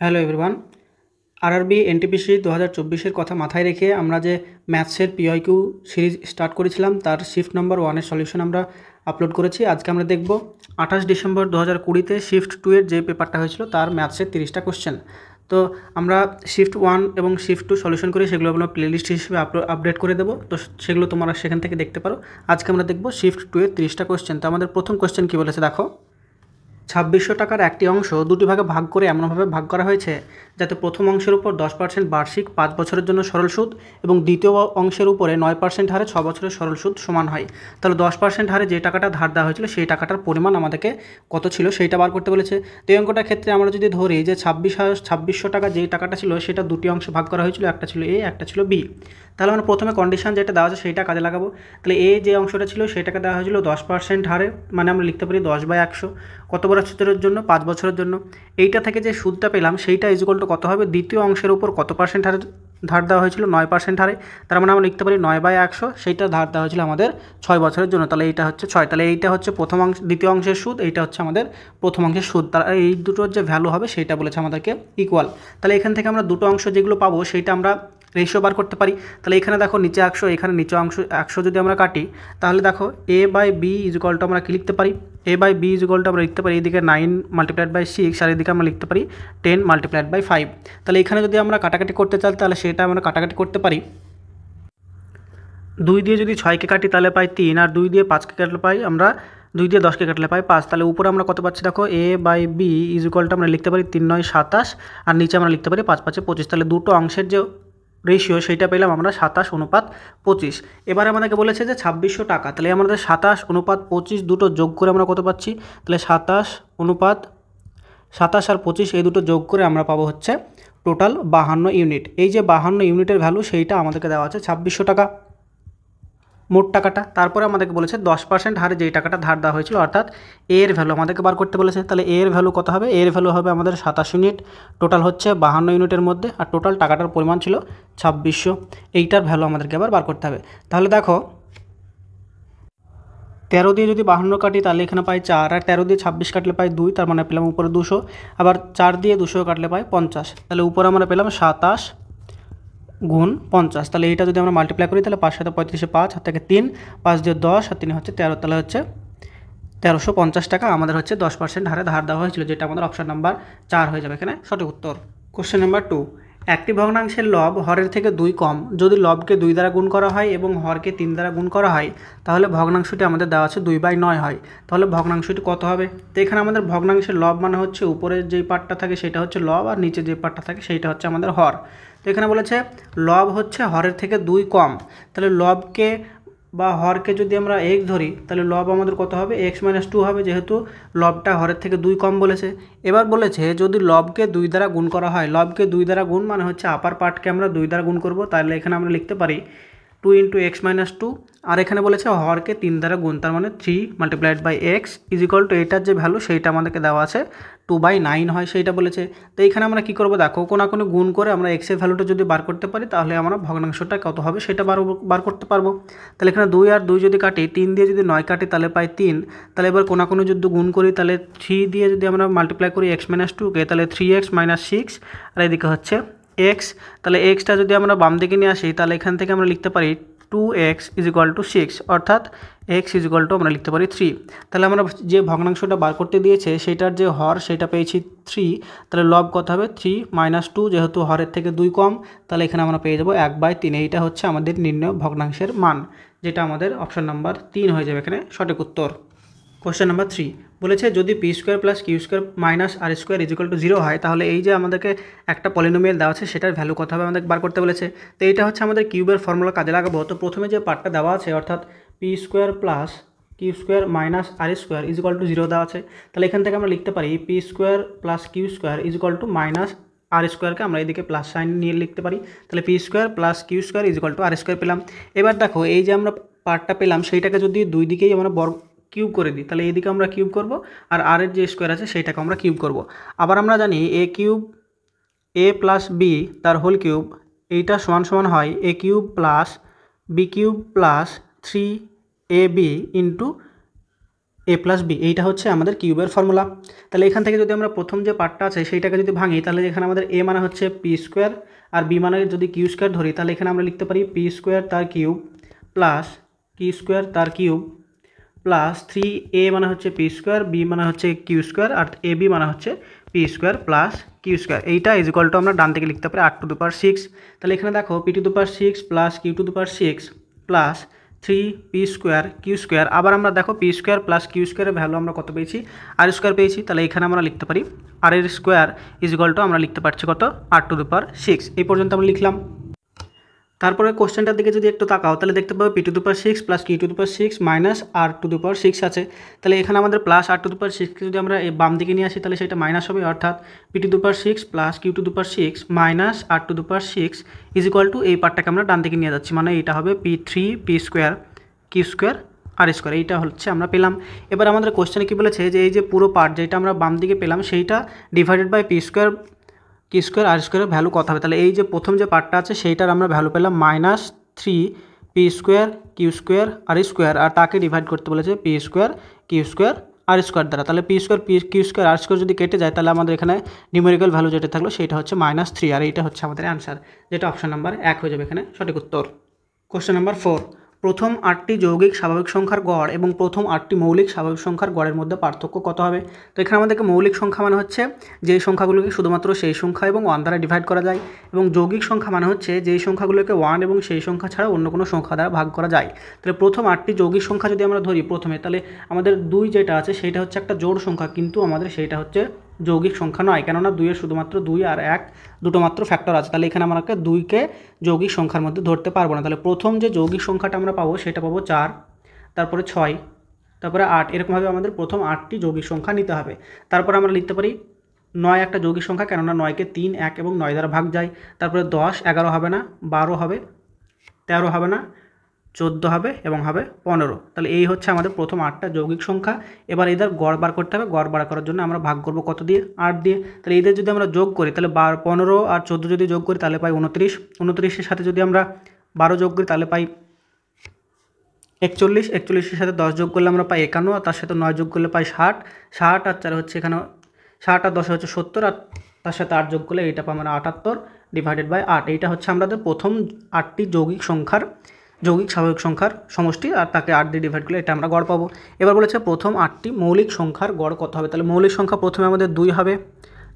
Hello everyone. RRB NTPC 2024-এর কথা মাথায় রেখে আমরা যে ম্যাথসের পিওয়াইকিউ সিরিজ স্টার্ট করেছিলাম তার শিফট নম্বর 1-এর সলিউশন আমরা আপলোড করেছি। আজকে আমরা দেখব 28 ডিসেম্বর 2020-তে শিফট 2-এর যে পেপারটা হয়েছিল তার ম্যাথসের 30টা কোশ্চেন। তো আমরা শিফট 1 এবং শিফট 2 সলিউশন করে সেগুলো আমরা প্লেলিস্ট হিসেবে আপডেট করে দেবো, তো সেগুলো তোমরা সেখান থেকে দেখতে পারো। আজকে আমরা দেখব শিফট 2-এর 30টা কোশ্চেন। তো আমাদের প্রথম কোশ্চেন কী বলেছে দেখো, 2600 টাকার একটি অংশ দুটি ভাগে ভাগ করে এমনভাবে ভাগ করা হয়েছে যাতে প্রথম অংশের উপর 10% বার্ষিক 5 বছরের জন্য সরল সুদ এবং দ্বিতীয় অংশের উপরে 9% হারে 6 বছরের সরল সুদ সমান হয়। তাহলে 10% হারে যে টাকাটা ধার দেওয়া হয়েছিল সেই টাকাটার পরিমাণ আমাদেরকে কত ছিল সেইটা বার করতে বলেছে। তো এই অঙ্কটার ক্ষেত্রে আমরা যদি ধরি যে 2600 টাকা যেই টাকাটা ছিল সেটা দুটি অংশে ভাগ করা হয়েছিল, একটা ছিল এ, একটা ছিল বি। তাহলে আমরা প্রথমে কন্ডিশন যেটা দেওয়া আছে সেইটা কাজে লাগাবো। তাহলে এ যে অংশটা ছিল সেটাকে দেওয়া হয়েছিল 10% হারে, মানে আমরা লিখতে পারি 10/100। কত বছরের জন্য? 5 বছরের জন্য। এইটা থেকে যে সুদটা পেলাম সেইটা ইজুয়াল টু কত হবে? দ্বিতীয় অংশের উপর কত পার্সেন্ট হারে ধার দেওয়া হয়েছিল? 9% হারে। তার মানে আমরা লিখতে পারি 9/100, সেইটা ধার দেওয়া হয়েছিল আমাদের 6 বছরের জন্য। তাহলে এইটা হচ্ছে 6। তাহলে এইটা হচ্ছে প্রথম অংশ, দ্বিতীয় অংশের সুদ, এইটা হচ্ছে আমাদের প্রথম অংশের সুদ। তার এই দুটোর যে ভ্যালু হবে সেইটা বলেছে আমাদেরকে ইকুয়াল। তাহলে এখান থেকে আমরা দুটো অংশ যেগুলো পাবো সেইটা আমরা রেশিও বার করতে পারি। তাহলে এখানে দেখো নিচে 100, এখানে নিচে অংশ 100 যদি আমরা কাটি, তাহলে দেখো a by B equal to আমরা কী লিখতে পারি? a by B equal to আমরা লিখতে পারি এদিকে 9 মাল্টিপ্লাইড বাই 6 আর এদিকে আমরা লিখতে পারি 10 মাল্টিপ্লাইড বাই 5। তাহলে এখানে যদি আমরা কাটাকাটি করতে চাই তাহলে সেটা আমরা কাটাকাটি করতে পারি। 2 দিয়ে যদি 6কে কাটি তাহলে পাই 3, আর 2 দিয়ে 5কে কাটলে পাই আমরা 2 দিয়ে 10কে কাটলে পাই 5। তাহলে উপরে আমরা কত পাচ্ছি দেখো, a by B equal to আমরা লিখতে পারি 3 9 27, আর নিচে আমরা লিখতে পারি 5 5 25। তাহলে দুটো অংশের যে রেশিও সেইটা পেলাম আমরা 27:25। এবারে আমাদেরকে বলেছে যে 2600 টাকা, তাহলে আমাদের 27:25 দুটো যোগ করে আমরা কত পাচ্ছি? তাহলে 27 আর 25 এই দুটো যোগ করে আমরা পাবো হচ্ছে টোটাল 52 ইউনিট। এই যে 52 ইউনিটের ভ্যালু সেইটা আমাদেরকে দেওয়া আছে 2600 টাকা মোট টাকাটা। তারপরে আমাদেরকে বলেছে 10% হারে যেই টাকাটা ধার দেওয়া হয়েছিল, অর্থাৎ এর ভ্যালু আমাদেরকে বার করতে বলেছে। তাহলে এর ভ্যালু কত হবে? এর ভ্যালু হবে আমাদের 27 ইউনিট। টোটাল হচ্ছে 52 ইউনিটের মধ্যে, আর টোটাল টাকাটার পরিমাণ ছিল 2600। এইটার ভ্যালু আমাদেরকে আবার বার করতে হবে। তাহলে দেখো 13 দিয়ে যদি 52 কাটি তাহলে এখানে পাই 4, আর 13 দিয়ে 26 কাটলে পাই 2, তার মানে পেলাম উপরে 200। আবার 4 দিয়ে 200 কাটলে পাই 50। তাহলে উপরে আমরা পেলাম 27 গুণ 50। তাহলে এইটা যদি আমরা মাল্টিপ্লাই করি তাহলে 5 7 35, 5 হাত থেকে 3, 5 দিয়ে 10 আর 3 হচ্ছে 13, তাহলে হচ্ছে 1350 টাকা আমাদের হচ্ছে 10% হারে ধার দেওয়া হয়েছিল, যেটা আমাদের অপশন নাম্বার 4 হয়ে যাবে এখানে সঠিক উত্তর। কোশ্চেন নাম্বার 2, একটি ভগ্নাংশের লব হরের থেকে 2 কম যদি লবকে 2 দ্বারা গুণ করা হয় এবং হরকে 3 দ্বারা গুণ করা হয় তাহলে ভগ্নাংশটি আমাদের দেওয়া আছে 2/9 হয়। তাহলে ভগ্নাংশটি কত হবে? তো এখানে আমাদের ভগ্নাংশের লব মানে হচ্ছে উপরের যেই পার্টটা থাকে সেটা হচ্ছে লব, আর নিচে যে পার্টটা থাকে সেইটা হচ্ছে আমাদের হর। তো এখানে বলেছে লব হচ্ছে হরের থেকে 2 কম, তাহলে লবকে বা হরকে যদি আমরা x ধরি তাহলে লব আমাদের কত হবে? x-2 হবে, যেহেতু লবটা হরের থেকে 2 কম বলেছে। এবার বলেছে যদি লবকে 2 দ্বারা গুণ করা হয়, লবকে 2 দ্বারা গুণ মানে হচ্ছে আপার পার্টকে আমরা 2 দ্বারা গুণ করব, তাহলে এখানে আমরা লিখতে পারি 2 × x-2। আর এখানে বলেছে হরকে 3 দ্বারা গুণ, তার মানে 3 multiplied by X equal to এটার যে ভ্যালু সেইটা আমাদেরকে দেওয়া আছে 2/9 হয়, সেইটা বলেছে। তো এইখানে আমরা কী করবো দেখো, কোনো গুণ করে আমরা এক্সের ভ্যালুটা যদি বার করতে পারি তাহলে আমরা ভগ্নাংশটা কত হবে সেটা বার করতে পারবো। তাহলে এখানে 2 আর 2 যদি কাটি, 3 দিয়ে যদি 9 কাটি তাহলে পাই 3। তাহলে এবার কোনো যদি গুণ করি তাহলে 3 দিয়ে যদি আমরা মাল্টিপ্লাই করি x-2কে তাহলে 3x - 6, আর এদিকে হচ্ছে x। তাহলে এক্সটা যদি আমরা বাম দিকে নিয়ে আসি তাহলে এখান থেকে আমরা লিখতে পারি 2x = 6, অর্থাৎ x = আমরা লিখতে পারি 3। তাহলে আমরা যে ভগ্নাংশটা বার করতে দিয়েছে সেটার যে হর সেটা পেয়েছি 3, তাহলে লব কত হবে? 3 - 2, যেহেতু হরের থেকে 2 কম তাহলে এখানে আমরা পেয়ে যাবো 1/3। এইটা হচ্ছে আমাদের নির্ণয় ভগ্নাংশের মান, যেটা আমাদের অপশন নাম্বার 3 হয়ে যাবে এখানে সঠিক উত্তর। কোশ্চেন নাম্বার 3 বলেছে যদি p² + q² - r² = 0 হয় তাহলে এই যে আমাদেরকে একটা পলিনোমিয়াল দেওয়া আছে সেটার ভ্যালু কত হবে আমাদের বার করতে বলেছে। তো এইটা হচ্ছে আমাদের কিউবের ফর্মুলা কাজে লাগাবো। তো প্রথমে যে পার্টটা দেওয়া আছে অর্থাৎ p² + q² - r² = 0 দেওয়া আছে, তাহলে এখান থেকে আমরা লিখতে পারি p² + q² = r²কে আমরা এদিকে প্লাস সাইন নিয়ে লিখতে পারি। তাহলে p² + q² = r² পেলাম। এবার দেখো এই যে আমরা পার্টটা পেলাম সেইটাকে যদি দুই দিকেই আমরা কিউব করে দিই তাহলে এইদিকে আমরা কিউব করব, আর আর এর যে স্কোয়ার আছে সেইটাকে আমরা কিউব করব। আবার আমরা জানি a + b তার হোল কিউব এইটা সমান হয় a³ + b³ + 3ab × এ প্লাস বি, এইটা হচ্ছে আমাদের কিউবের ফর্মুলা। তাহলে এখান থেকে যদি আমরা প্রথম যে পার্টটা আছে সেইটাকে যদি ভাঙি, তাহলে এখানে আমাদের এ মানে হচ্ছে পি স্কোয়ার, আর বি মানে যদি কিউ স্কোয়ার ধরি, তাহলে এখানে আমরা লিখতে পারি পি স্কোয়ার তার কিউব প্লাস কিউ স্কোয়ার তার কিউব প্লাস 3a মানে হচ্ছে পি স্কোয়ার, বি মানে হচ্ছে কিউ স্কোয়ার, আর এ বি মানে হচ্ছে P square plus Q square. এইটা ইজ ইকুয়াল টু আমরা ডান থেকে লিখতে পারি r⁴। তাহলে এখানে দেখো p⁴ plus q⁴ plus 3p square Q square, আবার আমরা দেখো পি স্কোয়ার প্লাস কিউ স্কোয়ারের ভ্যালু আমরা কত পেয়েছি, আর স্কোয়ার পেয়েছি। তাহলে এখানে আমরা লিখতে পারি আর এর স্কোয়ার ইজ ইকুয়াল টু আমরা লিখতে পারছি কত r⁴। এই পর্যন্ত আমরা লিখলাম। তারপরে কোশ্চেনটার দিকে যদি একটু তাকাও, তাহলে দেখতে পাবো p⁴ plus q⁴ minus r⁴ আছে। তাহলে এখানে আমাদের প্লাস r⁴কে যদি আমরা এই বাম দিকে নিয়ে আসি, তাহলে সেটা মাইনাস হবে, অর্থাৎ p⁴ plus q⁴ minus r⁴ is equal two এই পার্টটাকে আমরা ডান দিকে নিয়ে যাচ্ছি, মানে এটা হবে p স্কোয়ার কিউ স্কোয়ার আর স্কোয়ার। এইটা হচ্ছে আমরা পেলাম। এবার আমাদের কোশ্চেনে কী বলেছে যে এই যে পুরো পার্ট যেটা আমরা বাম দিকে পেলাম সেইটা ডিভাইডেড বাই পি স্কোয়ার কি স্কোয়ার আর স্কোয়ারের ভ্যালু কত হবে। তাহলে এই যে প্রথম যে পার্টটা আছে সেইটার আমরা ভ্যালু পেলাম -3p স্কোয়ার কিউ স্কোয়ার আর স্কোয়ার, আর তাকে ডিভাইড করতে বলেছে পি স্কোয়ার কিউ স্কোয়ার আর স্কোয়ার দ্বারা। তাহলে পি স্কোয়ার কিউ স্কোয়ার আর স্কোয়ার যদি কেটে যায়, তাহলে আমাদের এখানে নিউমেরিক্যাল ভ্যালু যেটা থাকলো সেটা হচ্ছে -3, আর এইটা হচ্ছে আমাদের অ্যান্সার, যেটা অপশন নাম্বার 1 হয়ে যাবে এখানে সঠিক উত্তর। কোশ্চেন নাম্বার 4, প্রথম 8টি যৌগিক স্বাভাবিক সংখ্যার গড় এবং প্রথম 8টি মৌলিক স্বাভাবিক সংখ্যার গড়ের মধ্যে পার্থক্য কত হবে। তো এখানে আমাদেরকে মৌলিক সংখ্যা মানে হচ্ছে যেই সংখ্যাগুলোকে শুধুমাত্র সেই সংখ্যা এবং 1 দ্বারা ডিভাইড করা যায়, এবং যৌগিক সংখ্যা মানে হচ্ছে যেই সংখ্যাগুলোকে 1 এবং সেই সংখ্যা ছাড়া অন্য কোনো সংখ্যা দ্বারা ভাগ করা যায়। তাহলে প্রথম 8টি যৌগিক সংখ্যা যদি আমরা ধরি প্রথমে, তাহলে আমাদের 2 যেটা আছে সেটা হচ্ছে একটা জোড় সংখ্যা, কিন্তু আমাদের সেইটা হচ্ছে যৌগিক সংখ্যা নয়, কেননা 2-এর শুধুমাত্র 2 আর 1 দুটো মাত্র ফ্যাক্টর আছে। তাহলে এখানে আমাকে 2কে যৌগিক সংখ্যার মধ্যে ধরতে পারবো না। তাহলে প্রথম যে যৌগিক সংখ্যাটা আমরা পাবো সেটা পাবো 4, তারপরে 6, তারপরে 8, এরকমভাবে আমাদের প্রথম 8টি যৌগিক সংখ্যা নিতে হবে। তারপর আমরা লিখতে পারি 9 একটা যৌগিক সংখ্যা, কেননা 9কে 3, 1 এবং 9 দ্বারা ভাগ যায়। তারপরে 10, 11 হবে না, 12 হবে, 13 হবে না, 14 হবে এবং হবে 15। তাহলে এই হচ্ছে আমাদের প্রথম 8টা যৌগিক সংখ্যা। এবার এদের গড় বার করতে হবে। গড় বার করার জন্য আমরা ভাগ করব কত দিয়ে, 8 দিয়ে। তাহলে এদের যদি আমরা যোগ করি, তাহলে 15 আর 14 যদি যোগ করি তাহলে পাই 29। 29-এর সাথে যদি আমরা 12 যোগ করি তাহলে পাই 41। 41-এর সাথে 10 যোগ করলে আমরা পাই 51, আর তার সাথে 9 যোগ করলে পাই 60। 60 আর 4 হচ্ছে এখানে 60 আর 10 হচ্ছে 70, আর তার সাথে 8 যোগ করলে এইটা পাবো আমরা 78 ডিভাইডেড বাই 8। এইটা হচ্ছে আমাদের প্রথম 8টি যৌগিক স্বাভাবিক সংখ্যার সমষ্টি, আর তাকে 8 দিয়ে ডিভাইড করলে এটা আমরা গড় পাবো। এবার বলেছে প্রথম 8টি মৌলিক সংখ্যার গড় কত হবে। তাহলে মৌলিক সংখ্যা প্রথমে আমাদের 2 হবে,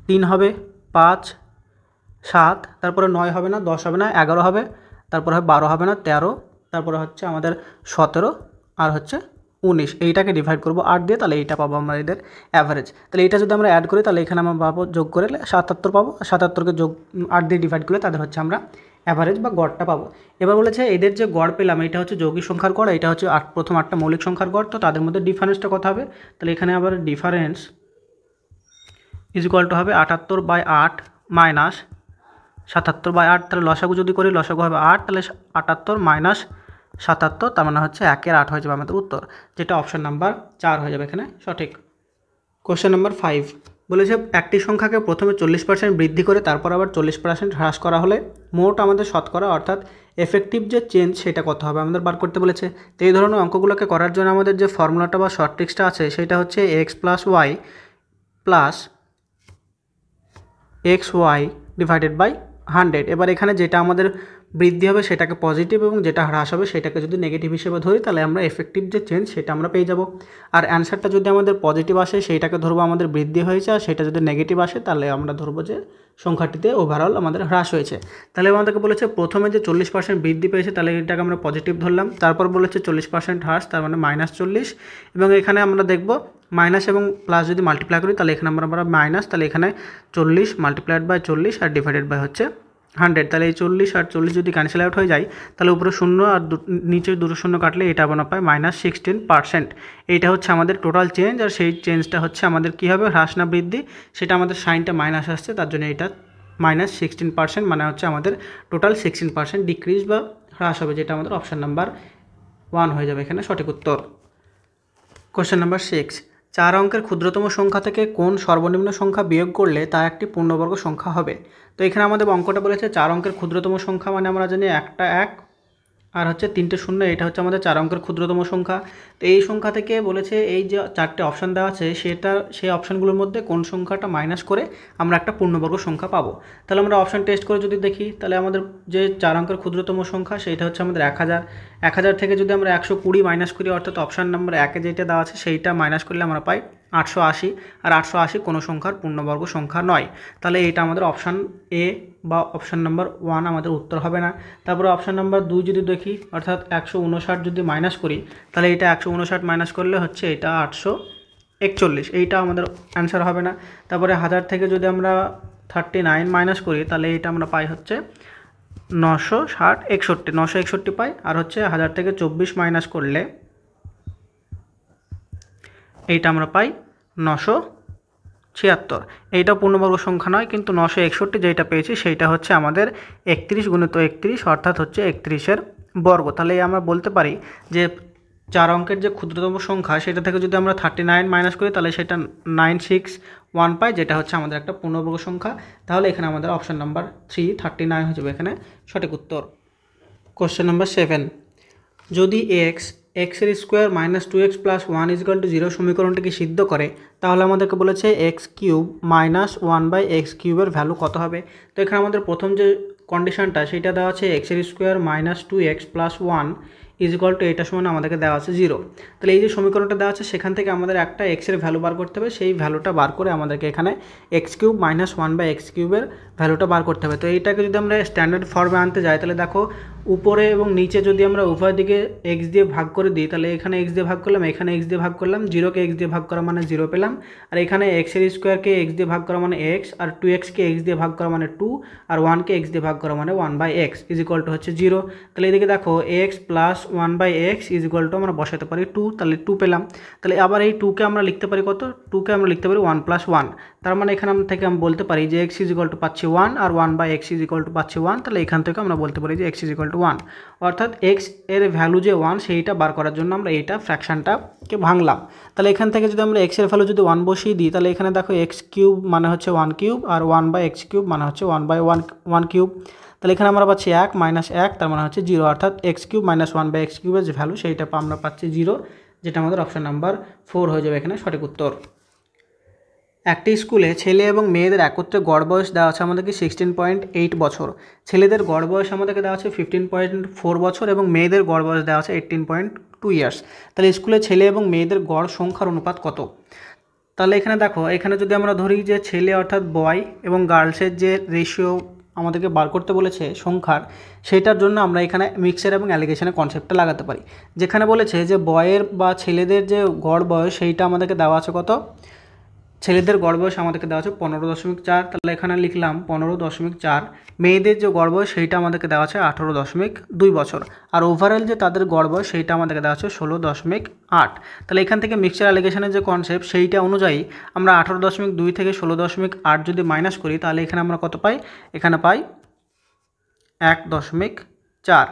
3 হবে, 5, 7, তারপরে 9 হবে না, 10 হবে না, 11 হবে, তারপরে হবে 12 হবে না, 13, তারপরে হচ্ছে আমাদের 17 আর হচ্ছে 19। এইটাকে ডিভাইড করবো 8 দিয়ে, তাহলে এইটা পাবো আমরা এদের অ্যাভারেজ। তাহলে এইটা যদি আমরা অ্যাড করি তাহলে এখানে আমরা পাবো যোগ করে 77 পাবো, 77কে যোগ 8 দিয়ে ডিভাইড করলে তাদের হচ্ছে আমরা অ্যাভারেজ বা গড়টা পাবো। এবার বলেছে এদের যে গড় পেলাম এটা হচ্ছে যৌগিক সংখ্যার গড়, এটা হচ্ছে প্রথম 8টা মৌলিক সংখ্যার গড়, তো তাদের মধ্যে ডিফারেন্সটা কত হবে। তাহলে এখানে আবার ডিফারেন্স ইজ ইকুয়াল টু হবে 78/8 মাইনাস 77/8। তাহলে লসাগু যদি করি লসাগু হবে 8, তাহলে 78 মাইনাস 77, তার মানে হচ্ছে 1-এর 8 হয়ে যাবে আমাদের উত্তর, যেটা অপশন নাম্বার 4 হয়ে যাবে এখানে সঠিক। কোশ্চেন নাম্বার 5 বলেছে একটি সংখ্যাকে প্রথমে 40% বৃদ্ধি করে তারপর আবার 40% হ্রাস করা হলে মোট আমাদের শতকরা অর্থাৎ এফেক্টিভ যে চেঞ্জ সেটা কত হবে আমাদের বার করতে বলেছে। তো এই ধরনের অঙ্কগুলোকে করার জন্য আমাদের যে ফর্মুলাটা বা শর্ট ট্রিক্সটা আছে সেটা হচ্ছে x + y plus xy divided by 100। এবার এখানে যেটা আমাদের বৃদ্ধি হবে সেটাকে পজিটিভ এবং যেটা হ্রাস হবে সেটাকে যদি নেগেটিভ হিসেবে ধরি তাহলে আমরা এফেক্টিভ যে চেঞ্জ সেটা আমরা পেয়ে যাব। আর অ্যান্সারটা যদি আমাদের পজিটিভ আসে সেইটাকে ধরবো আমাদের বৃদ্ধি হয়েছে, আর সেটা যদি নেগেটিভ আসে তাহলে আমরা ধরবো যে সংখ্যাটিতে ওভারঅল আমাদের হ্রাস হয়েছে। তাহলে আমাদেরকে বলেছে প্রথমে যে 40% বৃদ্ধি পেয়েছে তাহলে এটাকে আমরা পজিটিভ ধরলাম, তারপর বলেছে 40% হ্রাস তার মানে -40, এবং এখানে আমরা দেখব মাইনাস এবং প্লাস যদি মাল্টিপ্লাই করি তাহলে এখানে আমরা মাইনাস, তাহলে এখানে 40 মাল্টিপ্লাইড বাই 40 আর ডিভাইডেড বাই হচ্ছে 100। তাহলে এই 40 আর 40 যদি ক্যান্সেল আউট হয়ে যায় তাহলে উপরে 0 আর নিচে দুটো শূন্য কাটলে এটা আমরা পাই -16%। এইটা হচ্ছে আমাদের টোটাল চেঞ্জ, আর সেই চেঞ্জটা হচ্ছে আমাদের কী হবে হ্রাস না বৃদ্ধি, সেটা আমাদের সাইনটা মাইনাস আসছে তার জন্য এটা -16%, মানে হচ্ছে আমাদের টোটাল 16% ডিক্রিজ বা হ্রাস হবে, যেটা আমাদের অপশান নাম্বার 1 হয়ে যাবে এখানে সঠিক উত্তর। কোশ্চেন নাম্বার 6, 4 অঙ্কের ক্ষুদ্রতম সংখ্যা থেকে কোন সর্বনিম্ন সংখ্যা বিয়োগ করলে তা একটি পূর্ণবর্গ সংখ্যা হবে। তো এখানে আমাদের অঙ্কটা বলেছে 4 অঙ্কের ক্ষুদ্রতম সংখ্যা মানে আমরা জানি একটা 1, আর হচ্ছে 3টে শূন্য, এটা হচ্ছে আমাদের 4 অঙ্কের ক্ষুদ্রতম সংখ্যা। তো এই সংখ্যা থেকে বলেছে এই যে 4টে অপশান দেওয়া আছে সেই অপশানগুলোর মধ্যে কোন সংখ্যাটা মাইনাস করে আমরা একটা পূর্ণবর্গ সংখ্যা পাবো। তাহলে আমরা অপশান টেস্ট করে যদি দেখি, তাহলে আমাদের যে 4 অঙ্কের ক্ষুদ্রতম সংখ্যা সেইটা হচ্ছে আমাদের 1000। 1000 থেকে যদি আমরা 120 মাইনাস করি, অর্থাৎ অপশান নাম্বার 1-এ যেটা দেওয়া আছে সেইটা মাইনাস করলে আমরা পাই 880। আর 880 কোনো সংখ্যার পূর্ণবর্গ সংখ্যা নয়। তাহলে এইটা আমাদের অপশান এ বা অপশান নাম্বার 1 আমাদের উত্তর হবে না। তারপরে অপশান নাম্বার 2 যদি দেখি, অর্থাৎ 159 যদি মাইনাস করি, তাহলে এটা 159 মাইনাস করলে হচ্ছে এটা 841, এইটা আমাদের অ্যান্সার হবে না। তারপরে 1000 থেকে যদি আমরা 39 মাইনাস করি, তাহলে এটা আমরা পাই হচ্ছে 961 পাই। আর হচ্ছে 1000 থেকে 24 মাইনাস করলে এইটা আমরা পাই 976। এইটা পূর্ণবর্গ সংখ্যা নয়, কিন্তু 961 যেটা পেয়েছি সেইটা হচ্ছে আমাদের 31 গুণিত 31, অর্থাৎ হচ্ছে 31-এর বর্গ। তাহলে আমরা বলতে পারি যে 4 অঙ্কের যে ক্ষুদ্রতম সংখ্যা সেটা থেকে যদি আমরা 39 মাইনাস করি, তাহলে সেটা 961 পাই, যেটা হচ্ছে আমাদের একটা পূর্ণবর্গ সংখ্যা। তাহলে এখানে আমাদের অপশান নাম্বার 3 39 হয়ে যাবে এখানে সঠিক উত্তর। কোশ্চেন নাম্বার 7, যদি এক্সের স্কোয়ার মাইনাস 2x প্লাস 1 = 0 সমীকরণটিকে সিদ্ধ করে, তাহলে আমাদেরকে বলেছে x cube minus 1/x³ value কত হবে। তো এখানে আমাদের প্রথম যে কন্ডিশনটা সেটা দেওয়া আছে এক্সের স্কোয়ার মাইনাস 2x প্লাস 1 = এটা সমান আমাদেরকে দেওয়া আছে 0। তাহলে এই যে সমীকরণটা দেওয়া আছে সেখান থেকে আমাদের একটা এক্সের ভ্যালু বার করতে হবে, সেই ভ্যালুটা বার করে আমাদেরকে এখানে x³ মাইনাস 1/x³ ভ্যালুটা বার করতে হবে। তো এইটাকে যদি আমরা স্ট্যান্ডার্ড ফর্মে আনতে যাই, তাহলে দেখো উপরে এবং নিচে যদি আমরা উভয় দিকে x দিয়ে ভাগ করে দিই, তাহলে এখানে x দিয়ে ভাগ করলাম, এখানে x দিয়ে ভাগ করলাম, 0কে x দিয়ে ভাগ করা মানে 0 পেলাম। আর এখানে এক্সের স্কোয়ারকে x দিয়ে ভাগ করা মানে x, আর 2xকে x দিয়ে ভাগ করা মানে 2, আর 1কে x দিয়ে ভাগ করা মানে 1/x = হচ্ছে 0। তাহলে এদিকে দেখো x প্লাস 1/x = আমরা বসাতে পারি 2, তাহলে 2 পেলাম। তাহলে আবার এই 2কে আমরা লিখতে পারি কত, 2কে আমরা লিখতে পারি 1 + 1। তার মানে এখানে থেকে আমি বলতে পারি যে x = পাচ্ছি 1 আর 1/x = পাচ্ছি 1। তাহলে এখান থেকে আমরা বলতে পারি যে x = 1, অর্থাৎ x এর ভ্যালু যে 1 সেইটা বার করার জন্য আমরা এইটা ফ্র্যাকশনটাকে ভাঙলাম। তাহলে এখান থেকে যদি আমরা x এর ভ্যালু যদি 1 বসিয়ে দিই, তাহলে এখানে দেখো x³ মানে হচ্ছে 1³ আর 1/x³ মানে হচ্ছে 1/1³ তাহলে এখানে আমরা পাচ্ছি 1 - 1, তার মানে হচ্ছে 0, অর্থাৎ x³ - 1/x³ এর যে ভ্যালু সেইটা আমরা পাচ্ছি 0, যেটা আমাদের অপশন নাম্বার 4 হয়ে যাবে এখানে সঠিক উত্তর। একটি স্কুলে ছেলে এবং মেয়েদের একত্রে গড় বয়স দেওয়া আছে আমাদেরকে 16.8 বছর। ছেলেদের গড় বয়স আমাদেরকে দেওয়া আছে 15.4 বছর এবং মেয়েদের গড় বয়স দেওয়া আছে 18.2 ইয়ার্স। তাহলে স্কুলে ছেলে এবং মেয়েদের গড় সংখ্যার অনুপাত কত? তাহলে এখানে দেখো, এখানে যদি আমরা ধরি যে ছেলে অর্থাৎ বয় এবং গার্লসের যে রেশিও আমাদেরকে বার করতে বলেছে সংখ্যার, সেইটার জন্য আমরা এখানে মিক্সার এবং অ্যালিগেশনের কনসেপ্টটা লাগাতে পারি। যেখানে বলেছে যে বয়ের বা ছেলেদের যে গড় বয়স সেইটা আমাদেরকে দেওয়া আছে কত, ছেলেদের গড় বয়স আমাদেরকে দেওয়া আছে 15.4, তাহলে এখানে লিখলাম 15.4। মেয়েদের যে গড় বয়স সেইটা আমাদেরকে দেওয়া আছে 18.2 বছর, আর ওভারঅল যে তাদের গড় বয়স সেইটা আমাদেরকে দেওয়া আছে 16.8। তাহলে এখান থেকে মিক্সচার অ্যালিগেশনের যে কনসেপ্ট সেইটা অনুযায়ী আমরা 18.2 থেকে 16.8 যদি মাইনাস করি, তাহলে এখানে আমরা কত পাই, এখানে পাই 1.4।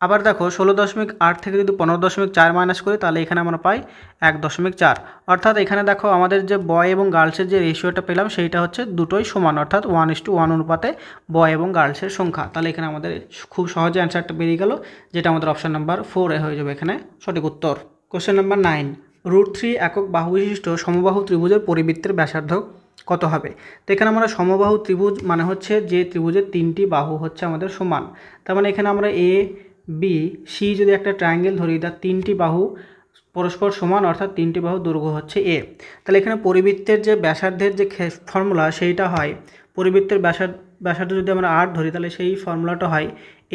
আবার দেখো 16.8 থেকে যদি 15.4 মাইনাস করি, তাহলে এখানে আমরা পাই 1.4। অর্থাৎ এখানে দেখো আমাদের যে বয় এবং গার্লসের যে রেশিওটা পেলাম সেইটা হচ্ছে দুটোই সমান, অর্থাৎ 1:1 অনুপাতে বয় এবং গার্লসের সংখ্যা। তাহলে এখানে আমাদের খুব সহজে অ্যান্সারটা বেরিয়ে গেল, যেটা আমাদের অপশান নাম্বার 4 হয়ে যাবে এখানে সঠিক উত্তর। কোশ্চেন নাম্বার 9, √3 একক বাহু বিশিষ্ট সমবাহু ত্রিভুজের পরিবৃত্তের ব্যাসার্ধ কত হবে? তো এখানে আমরা সমবাহু ত্রিভুজ মানে হচ্ছে যে ত্রিভুজের 3টি বাহু হচ্ছে আমাদের সমান। তার মানে এখানে আমরা এ বি সি যদি একটা ট্রায়াঙ্গেল ধরি, তার 3টি বাহু পরস্পর সমান, অর্থাৎ 3টি বাহু দৈর্ঘ্য হচ্ছে এ। তাহলে এখানে পরিবৃত্তের যে ব্যাসার্ধের যে ফর্মুলা সেইটা হয়, পরিবৃত্তের ব্যাসার্ধ যদি আমরা 8 ধরি, তাহলে সেই ফর্মুলাটা হয়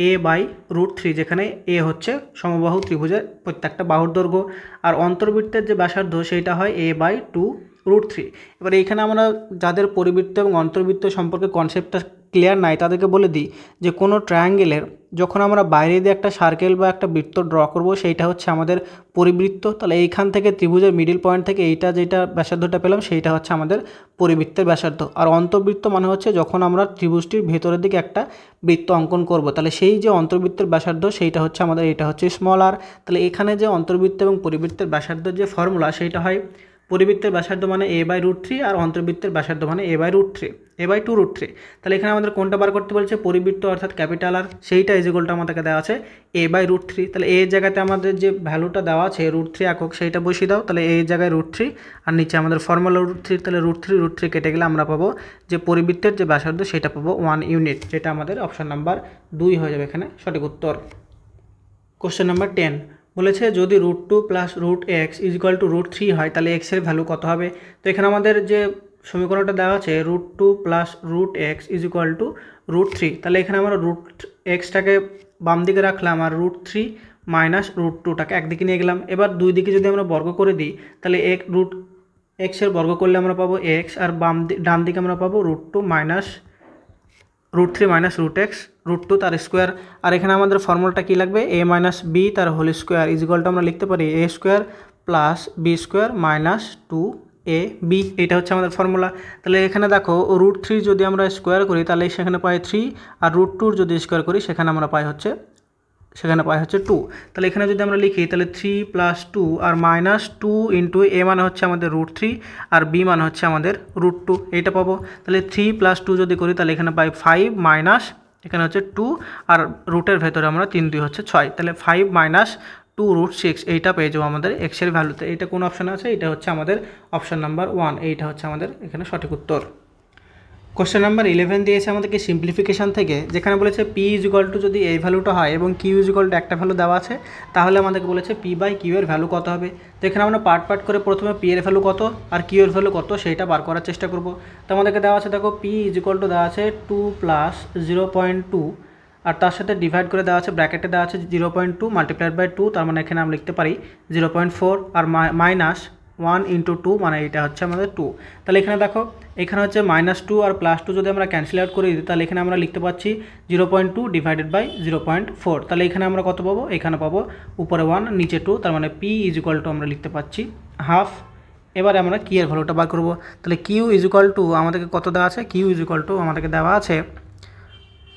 a/√3, যেখানে এ হচ্ছে সমবাহু ত্রিভুজের প্রত্যেকটা বাহুর দৈর্ঘ্য, আর অন্তর্বৃত্তের যে ব্যাসার্ধ সেইটা হয় a/2√3। এবার এইখানে আমরা যাদের পরিবৃত্ত এবং অন্তর্বৃত্ত সম্পর্কে কনসেপ্টটা ক্লিয়ার নাই তাদেরকে বলে দিই যে কোনো ট্রায়াঙ্গেলের যখন আমরা বাইরে দিয়ে একটা সার্কেল বা একটা বৃত্ত ড্র করব সেইটা হচ্ছে আমাদের পরিবৃত্ত। তাহলে এইখান থেকে ত্রিভুজের মিডিল পয়েন্ট থেকে এইটা যেটা ব্যাসার্ধটা পেলাম সেইটা হচ্ছে আমাদের পরিবৃত্তের ব্যাসার্ধ। আর অন্তর্বৃত্ত মানে হচ্ছে যখন আমরা ত্রিভুজটির ভেতরের দিকে একটা বৃত্ত অঙ্কন করব, তাহলে সেই যে অন্তর্বৃত্তের ব্যাসার্ধ সেইটা হচ্ছে আমাদের, এটা হচ্ছে স্মল আর। তাহলে এখানে যে অন্তর্বৃত্ত এবং পরিবৃত্তের ব্যাসার্ধের যে ফর্মুলা সেইটা হয় পরিবৃত্তের ব্যাসার্ধ মানে a/√3 আর অন্তর্বৃত্তের ব্যাসার্ধ মানে a/√3 a/2√3। তাহলে এখানে আমাদের কোনটা বার করতে বলছে, পরিবৃত্ত অর্থাৎ ক্যাপিটাল আর, সেইটা ইজিকলটা আমাদেরকে দেওয়া আছে a/√3। তাহলে এর জায়গাতে আমাদের যে ভ্যালুটা দেওয়া আছে √3 একক সেইটা বসিয়ে দাও। তাহলে এই জায়গায় √3 আর নিচে আমাদের ফর্মুলা √3, তাহলে √3 কেটে গেলে আমরা পাবো যে পরিবৃত্তের যে ব্যাসার্ধ সেটা পাবো 1 ইউনিট, যেটা আমাদের অপশন নাম্বার 2 হয়ে যাবে এখানে সঠিক উত্তর। কোশ্চেন নাম্বার 10 বলেছে যদি √2 + √x = √3 হয় তাহলে x এর ভ্যালু কত হবে। তো এখানে আমাদের যে সমীকরণটা দেওয়া আছে √2 + √x = √3, তাহলে এখানে আমরা √x-টাকে বাম দিকে রাখলাম আর √3 - √2টাকে একদিকে নিয়ে গেলাম। এবার দুই দিকে যদি আমরা বর্গ করে দিই তাহলে x এর বর্গ করলে আমরা পাবো x, আর ডান দিকে আমরা পাবো √2 - √3 - √x, √2 তার স্কোয়ার। আর এখানে আমাদের ফর্মুলাটা কী লাগবে, a - b তার হোল স্কোয়ার = আমরা লিখতে পারি a² + b² - 2ab, এটা হচ্ছে আমাদের ফর্মুলা। তাহলে এখানে দেখো √3 যদি আমরা স্কোয়ার করি তাহলে সেখানে পাই 3, আর √2 যদি স্কোয়ার করি সেখানে পাই হচ্ছে 2। তাহলে এখানে যদি আমরা লিখি তাহলে 3 + 2 আর -2 ইন্টু a মানে হচ্ছে আমাদের √3 আর b মানে হচ্ছে আমাদের √2, এইটা পাবো। তাহলে 3 + 2 যদি করি তাহলে এখানে পাই 5 মাইনাস এখানে হচ্ছে 2 আর রুটের ভেতরে আমরা 3 2 হচ্ছে 6, তাহলে 5 - 2√6 এইটা পেয়ে যাবো আমাদের x এর ভ্যালুতে। এইটা কোন অপশান আছে, এটা হচ্ছে আমাদের অপশান নাম্বার 1, এইটা হচ্ছে আমাদের এখানে সঠিক উত্তর। কোশ্চেন নাম্বার 11 দিয়েছে আমাদেরকে সিম্পলিফিকেশান থেকে, যেখানে বলেছে p = যদি এই ভ্যালুটা হয় এবং q = একটা ভ্যালু দেওয়া আছে, তাহলে আমাদেরকে বলেছে p/q এর ভ্যালু কত হবে। তো এখানে আমরা পার্ট করে প্রথমে p এর ভ্যালু কত আর q এর ভ্যালু কত সেইটা বার করার চেষ্টা করব। তো আমাদেরকে দেওয়া আছে, দেখো p = দেওয়া আছে 2 + 0.2 আর তার সাথে ডিভাইড করে দেওয়া আছে, ব্র্যাকেটে দেওয়া আছে 0.2 × 2, তার মানে এখানে আমরা লিখতে পারি 0.4 আর মাইনাস 1 × 2 মানে এটা হচ্ছে আমাদের 2। তাহলে এখানে দেখো এখানে হচ্ছে -2 আর +2 যদি আমরা ক্যান্সেল আউট করে দিই তাহলে এখানে আমরা লিখতে পাচ্ছি 0.2 / 0.4। তাহলে এখানে আমরা কত পাবো, এখানে পাবো উপরে 1 নিচে 2, তার মানে p = আমরা লিখতে পাচ্ছি হাফ। এবারে আমরা q এর ভ্যালুটা বার করব। তাহলে q = আমাদেরকে কত দেওয়া আছে, q = আমাদেরকে দেওয়া আছে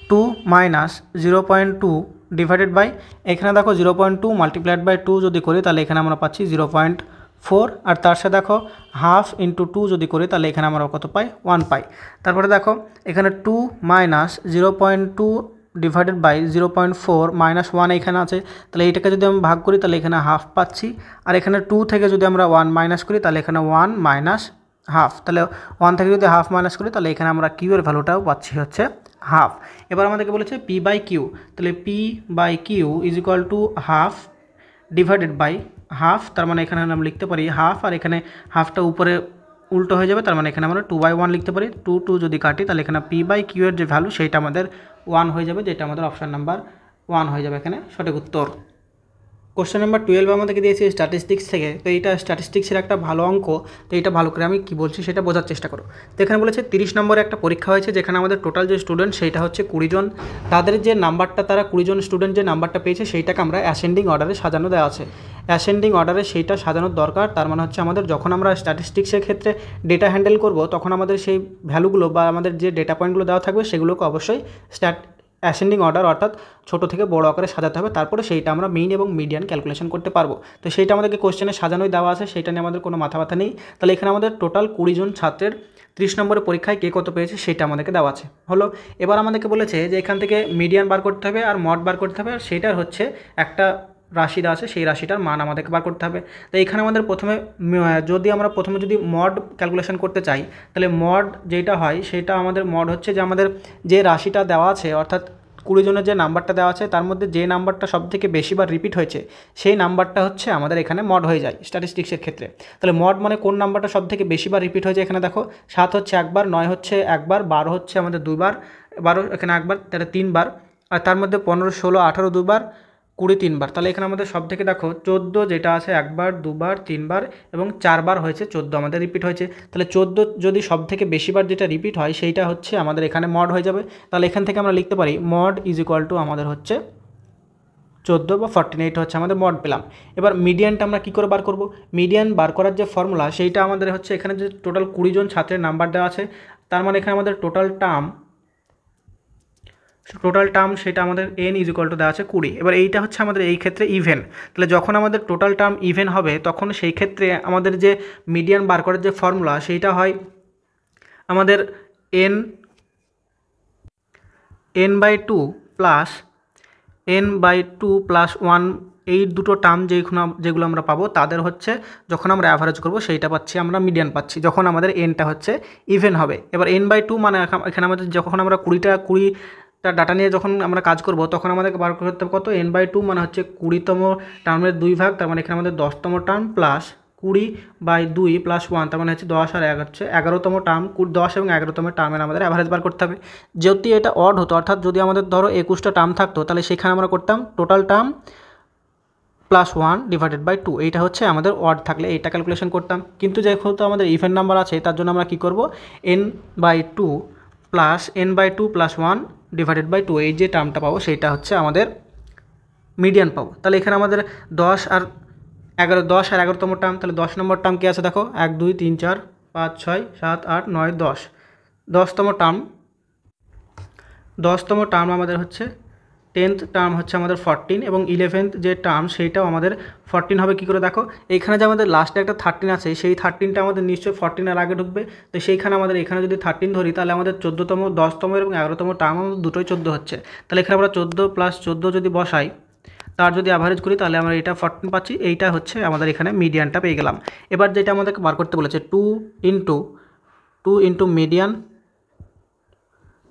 2 - 0.2 ডিভাইডেড বাই, এখানে দেখো 0.2 × 2 যদি করি তাহলে এখানে আমরা পাচ্ছি 0.4, আর তার সাথে দেখো হাফ × 2 যদি করি তাহলে এখানে আমরা কত পাই, 1 পাই। তারপরে দেখো এখানে 2 - 0.2 ডিভাইডেড বাই 0.4 -1 এখানে আছে, তাহলে এইটাকে যদি আমি ভাগ করি তাহলে এখানে হাফ পাচ্ছি, আর এখানে 2 থেকে যদি আমরা 1 মাইনাস করি তাহলে এখানে 1 - হাফ, তাহলে 1 থেকে যদি হাফ মাইনাস করি তাহলে এখানে আমরা q এর ভ্যালুটাও পাচ্ছি হচ্ছে হাফ। এবার আমাদেরকে বলেছে p/q, তাহলে p/q = half divided by half, তার মানে এখানে আমরা লিখতে পারি হাফ, আর এখানে হাফটা উপরে উল্টো হয়ে যাবে, তার মানে এখানে আমরা 2/1 লিখতে পারি। 2 যদি কাটি তাহলে এখানে p/q এর যে ভ্যালু সেইটা আমাদের 1 হয়ে যাবে, যেটা আমাদের অপশান নাম্বার 1 হয়ে যাবে এখানে সঠিক উত্তর। কোশ্চেন নাম্বার 12 আমাদেরকে দিয়েছে স্ট্যাটিস্টিক্স থেকে। তো এইটা স্ট্যাটিস্টিক্সের একটা ভালো অঙ্ক, তো এইটা ভালো করে আমি কী বলছি সেটা বোঝার চেষ্টা করো। তো এখানে বলেছে 30 নম্বরে একটা পরীক্ষা হয়েছে, যেখানে আমাদের টোটাল যে স্টুডেন্ট সেইটা হচ্ছে 20 জন। তাদের যে নাম্বারটা, তারা 20 জন স্টুডেন্ট যে নাম্বারটা পেয়েছে সেইটাকে আমরা অ্যাসেন্ডিং অর্ডারে সাজানো দেওয়া আছে। অ্যাসেন্ডিং অর্ডারে সেইটা সাজানোর দরকার, তার মানে হচ্ছে আমাদের যখন আমরা স্ট্যাটিস্টিক্সের ক্ষেত্রে ডেটা হ্যান্ডেল করব তখন আমাদের সেই ভ্যালুগুলো বা আমাদের যে ডেটা পয়েন্টগুলো দেওয়া থাকবে সেগুলোকে অবশ্যই অ্যাসেন্ডিং অর্ডার অর্থাৎ ছোটো থেকে বড় আকারে সাজাতে হবে, তারপরে সেইটা আমরা মিন এবং মিডিয়ান ক্যালকুলেশন করতে পারবো। তো সেইটা আমাদেরকে কোশ্চেনে সাজানোই দেওয়া আছে, সেইটা নিয়ে আমাদের কোনো মাথা ব্যথা নেই। তাহলে এখানে আমাদের টোটাল 20 জন ছাত্রের 30 নম্বরের পরীক্ষায় কে কত পেয়েছে সেটা আমাদেরকে দেওয়া আছে হলো। এবার আমাদেরকে বলেছে যে এখান থেকে মিডিয়ান বার করতে হবে আর মড বার করতে হবে, আর সেইটার হচ্ছে একটা রাশি আছে, সেই রাশিটার মান আমাদেরকে বার করতে হবে। তো এখানে আমাদের প্রথমে যদি মড ক্যালকুলেশন করতে চাই তাহলে মড যেটা হয় সেটা আমাদের মড হচ্ছে যে আমাদের যে রাশিটা দেওয়া আছে অর্থাৎ 20 জনের যে নাম্বারটা দেওয়া আছে তার মধ্যে যে নাম্বারটা সবথেকে বেশিবার রিপিট হয়েছে সেই নাম্বারটা হচ্ছে আমাদের এখানে মড হয়ে যায় স্ট্যাটিস্টিক্সের ক্ষেত্রে। তাহলে মড মানে কোন নাম্বারটা সবথেকে বেশিবার রিপিট হয়েছে, এখানে দেখো 7 হচ্ছে একবার, 9 হচ্ছে একবার, 12 হচ্ছে আমাদের দুইবার, 12 এখানে একবার, তাহলে 3 বার, আর তার মধ্যে 15 16 18 দুবার, 20 3 বার। তাহলে এখানে আমাদের সব থেকে দেখো 14 যেটা আছে একবার, দুবার, 3 বার এবং 4 বার হয়েছে, 14 আমাদের রিপিট হয়েছে। তাহলে 14 যদি সব থেকে বেশিবার যেটা রিপিট হয় সেইটা হচ্ছে আমাদের এখানে মড হয়ে যাবে। তাহলে এখান থেকে আমরা লিখতে পারি মড = আমাদের হচ্ছে 14 বা 48 হচ্ছে আমাদের মড পেলাম। এবার মিডিয়ানটা আমরা কী করে বার করব, মিডিয়ান বার করার যে ফর্মুলা সেইটা আমাদের হচ্ছে এখানে যে টোটাল 20 জন ছাত্রের নাম্বার দেওয়া আছে, তার মানে এখানে আমাদের টোটাল টার্ম টোটাল টার্ম সেটা আমাদের n ইজ ইকুয়াল টু দেওয়া আছে 20। এবার এইটা হচ্ছে আমাদের এই ক্ষেত্রে ইভেন, তাহলে যখন আমাদের টোটাল টার্ম ইভেন হবে তখন সেই ক্ষেত্রে আমাদের যে মিডিয়ান বার করার যে ফর্মুলা সেইটা হয় আমাদের n/2 প্লাস n/2 প্লাস 1। এই দুটো টার্ম যেগুলো আমরা পাবো তাদের হচ্ছে যখন আমরা অ্যাভারেজ করব সেইটা পাচ্ছি, আমরা মিডিয়ান পাচ্ছি যখন আমাদের এনটা হচ্ছে ইভেন হবে। এবার n/2 মানে এখানে আমাদের যখন আমরা 20টা ডাটা নিয়ে যখন আমরা কাজ করব তখন আমাদেরকে বার করতে হবে কত, n/2 মানে হচ্ছে 20তম টার্মের 2 ভাগ, তার মানে এখানে আমাদের 10তম টার্ম প্লাস 20/2 প্লাস 1, তার মানে হচ্ছে 10 আর 1 হচ্ছে 11তম টার্ম। 10 এবং 11তম টার্মের আমাদের অ্যাভারেজ বার করতে হবে। যদি এটা অড হতো, অর্থাৎ যদি আমাদের ধরো 21টা টার্ম থাকতো, তাহলে সেখানে আমরা করতাম টোটাল টার্ম প্লাস 1/2। এইটা হচ্ছে আমাদের অড থাকলে এইটা ক্যালকুলেশন করতাম। কিন্তু যেহেতু আমাদের ইভেন নাম্বার আছে তার জন্য আমরা কী করব, n/2 প্লাস n/2 প্লাস 1/2, এই যে টার্মটা পাবো সেইটা হচ্ছে আমাদের মিডিয়ান পাবো। তাহলে এখানে আমাদের 10 আর 11তম টার্ম, তাহলে 10 নম্বর টার্ম কী আছে দেখো, 1 2 3 4 5 6 7 8 9 10। 10তম টার্ম আমাদের হচ্ছে 10th টার্ম হচ্ছে আমাদের 14 এবং 11th যে টার্ম সেইটাও আমাদের 14 হবে। কী করে দেখো, এইখানে যে আমাদের লাস্টে একটা 13 আছে সেই 13টা আমাদের নিশ্চয়ই 14 এর আগে ঢুকবে, তো সেইখানে আমাদের এখানে যদি 13 ধরি তাহলে আমাদের 14তম 10তম এবং 11তম টার্ম আমাদের দুটোই 14 হচ্ছে। তাহলে এখানে আমরা 14 প্লাস 14 যদি বসাই, তার যদি অ্যাভারেজ করি তাহলে আমরা এটা 14 পাচ্ছি। এইটা হচ্ছে আমাদের এখানে মিডিয়ানটা পেয়ে গেলাম। এবার যেটা আমাদেরকে বার করতে বলেছে 2 ইন্টু মিডিয়ান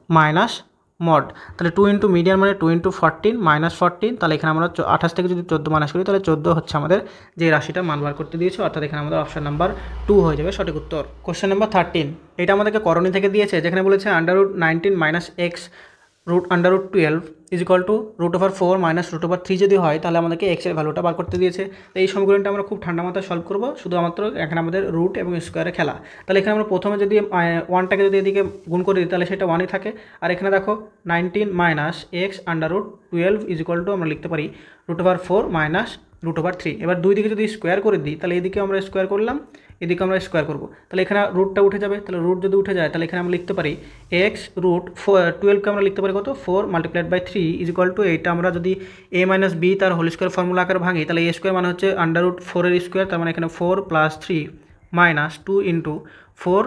মাইনাস মড। তাহলে 2 ইন্টু মিডিয়ান মানে 2 ইন্টু 14 মাইনাস 14, তাহলে এখানে আমরা 28 থেকে যদি 14 মাইনাস করি তাহলে 14 হচ্ছে আমাদের যে রাশিটা মান বার করতে দিয়েছে, অর্থাৎ এখানে আমাদের অপশন নাম্বার 2 হয়ে যাবে সঠিক উত্তর। কোশ্চেন নাম্বার 13, এটা আমাদেরকে করণী থেকে দিয়েছে, যেখানে বলেছে √19 minus x √12 is equal two √4 minus √3 যদি হয় তাহলে আমাদেরকে এক্সের ভ্যালুটা বার করতে দিয়েছে। তো এই সমীকরণটা আমরা খুব ঠান্ডা মাথায় সলভ করবো, শুধুমাত্র এখানে আমাদের রুট এবং স্কোয়ারে খেলা। তাহলে এখানে আমরা প্রথমে যদি 1টাকে যদি এদিকে গুণ করে দিই তাহলে সেটা 1ই থাকে। আর এখানে দেখো 19 minus x √12 is equal to আমরা লিখতে পারি √4 মাইনাস √3। এবার দুই দিকে যদি স্কোয়ার করে দিই তাহলে এদিকে আমরা স্কোয়ার করলাম, এদিকে আমরা স্কোয়ার করব, তাহলে এখানে রুটটা উঠে যাবে। তাহলে রুট যদি উঠে যায় তাহলে এখানে আমরা লিখতে পারি এক্স √12কে আমরা লিখতে পারি কত, 4 multiplied by 3 is equal to, এইটা আমরা যদি a মাইনাস বি তার হোল স্কোয়ার ফর্মুলা আকারে ভাঙি তাহলে a স্কোয়ার মানে হচ্ছে √4 এর স্কোয়ার, তার মানে এখানে 4 plus 3 minus 2 into 4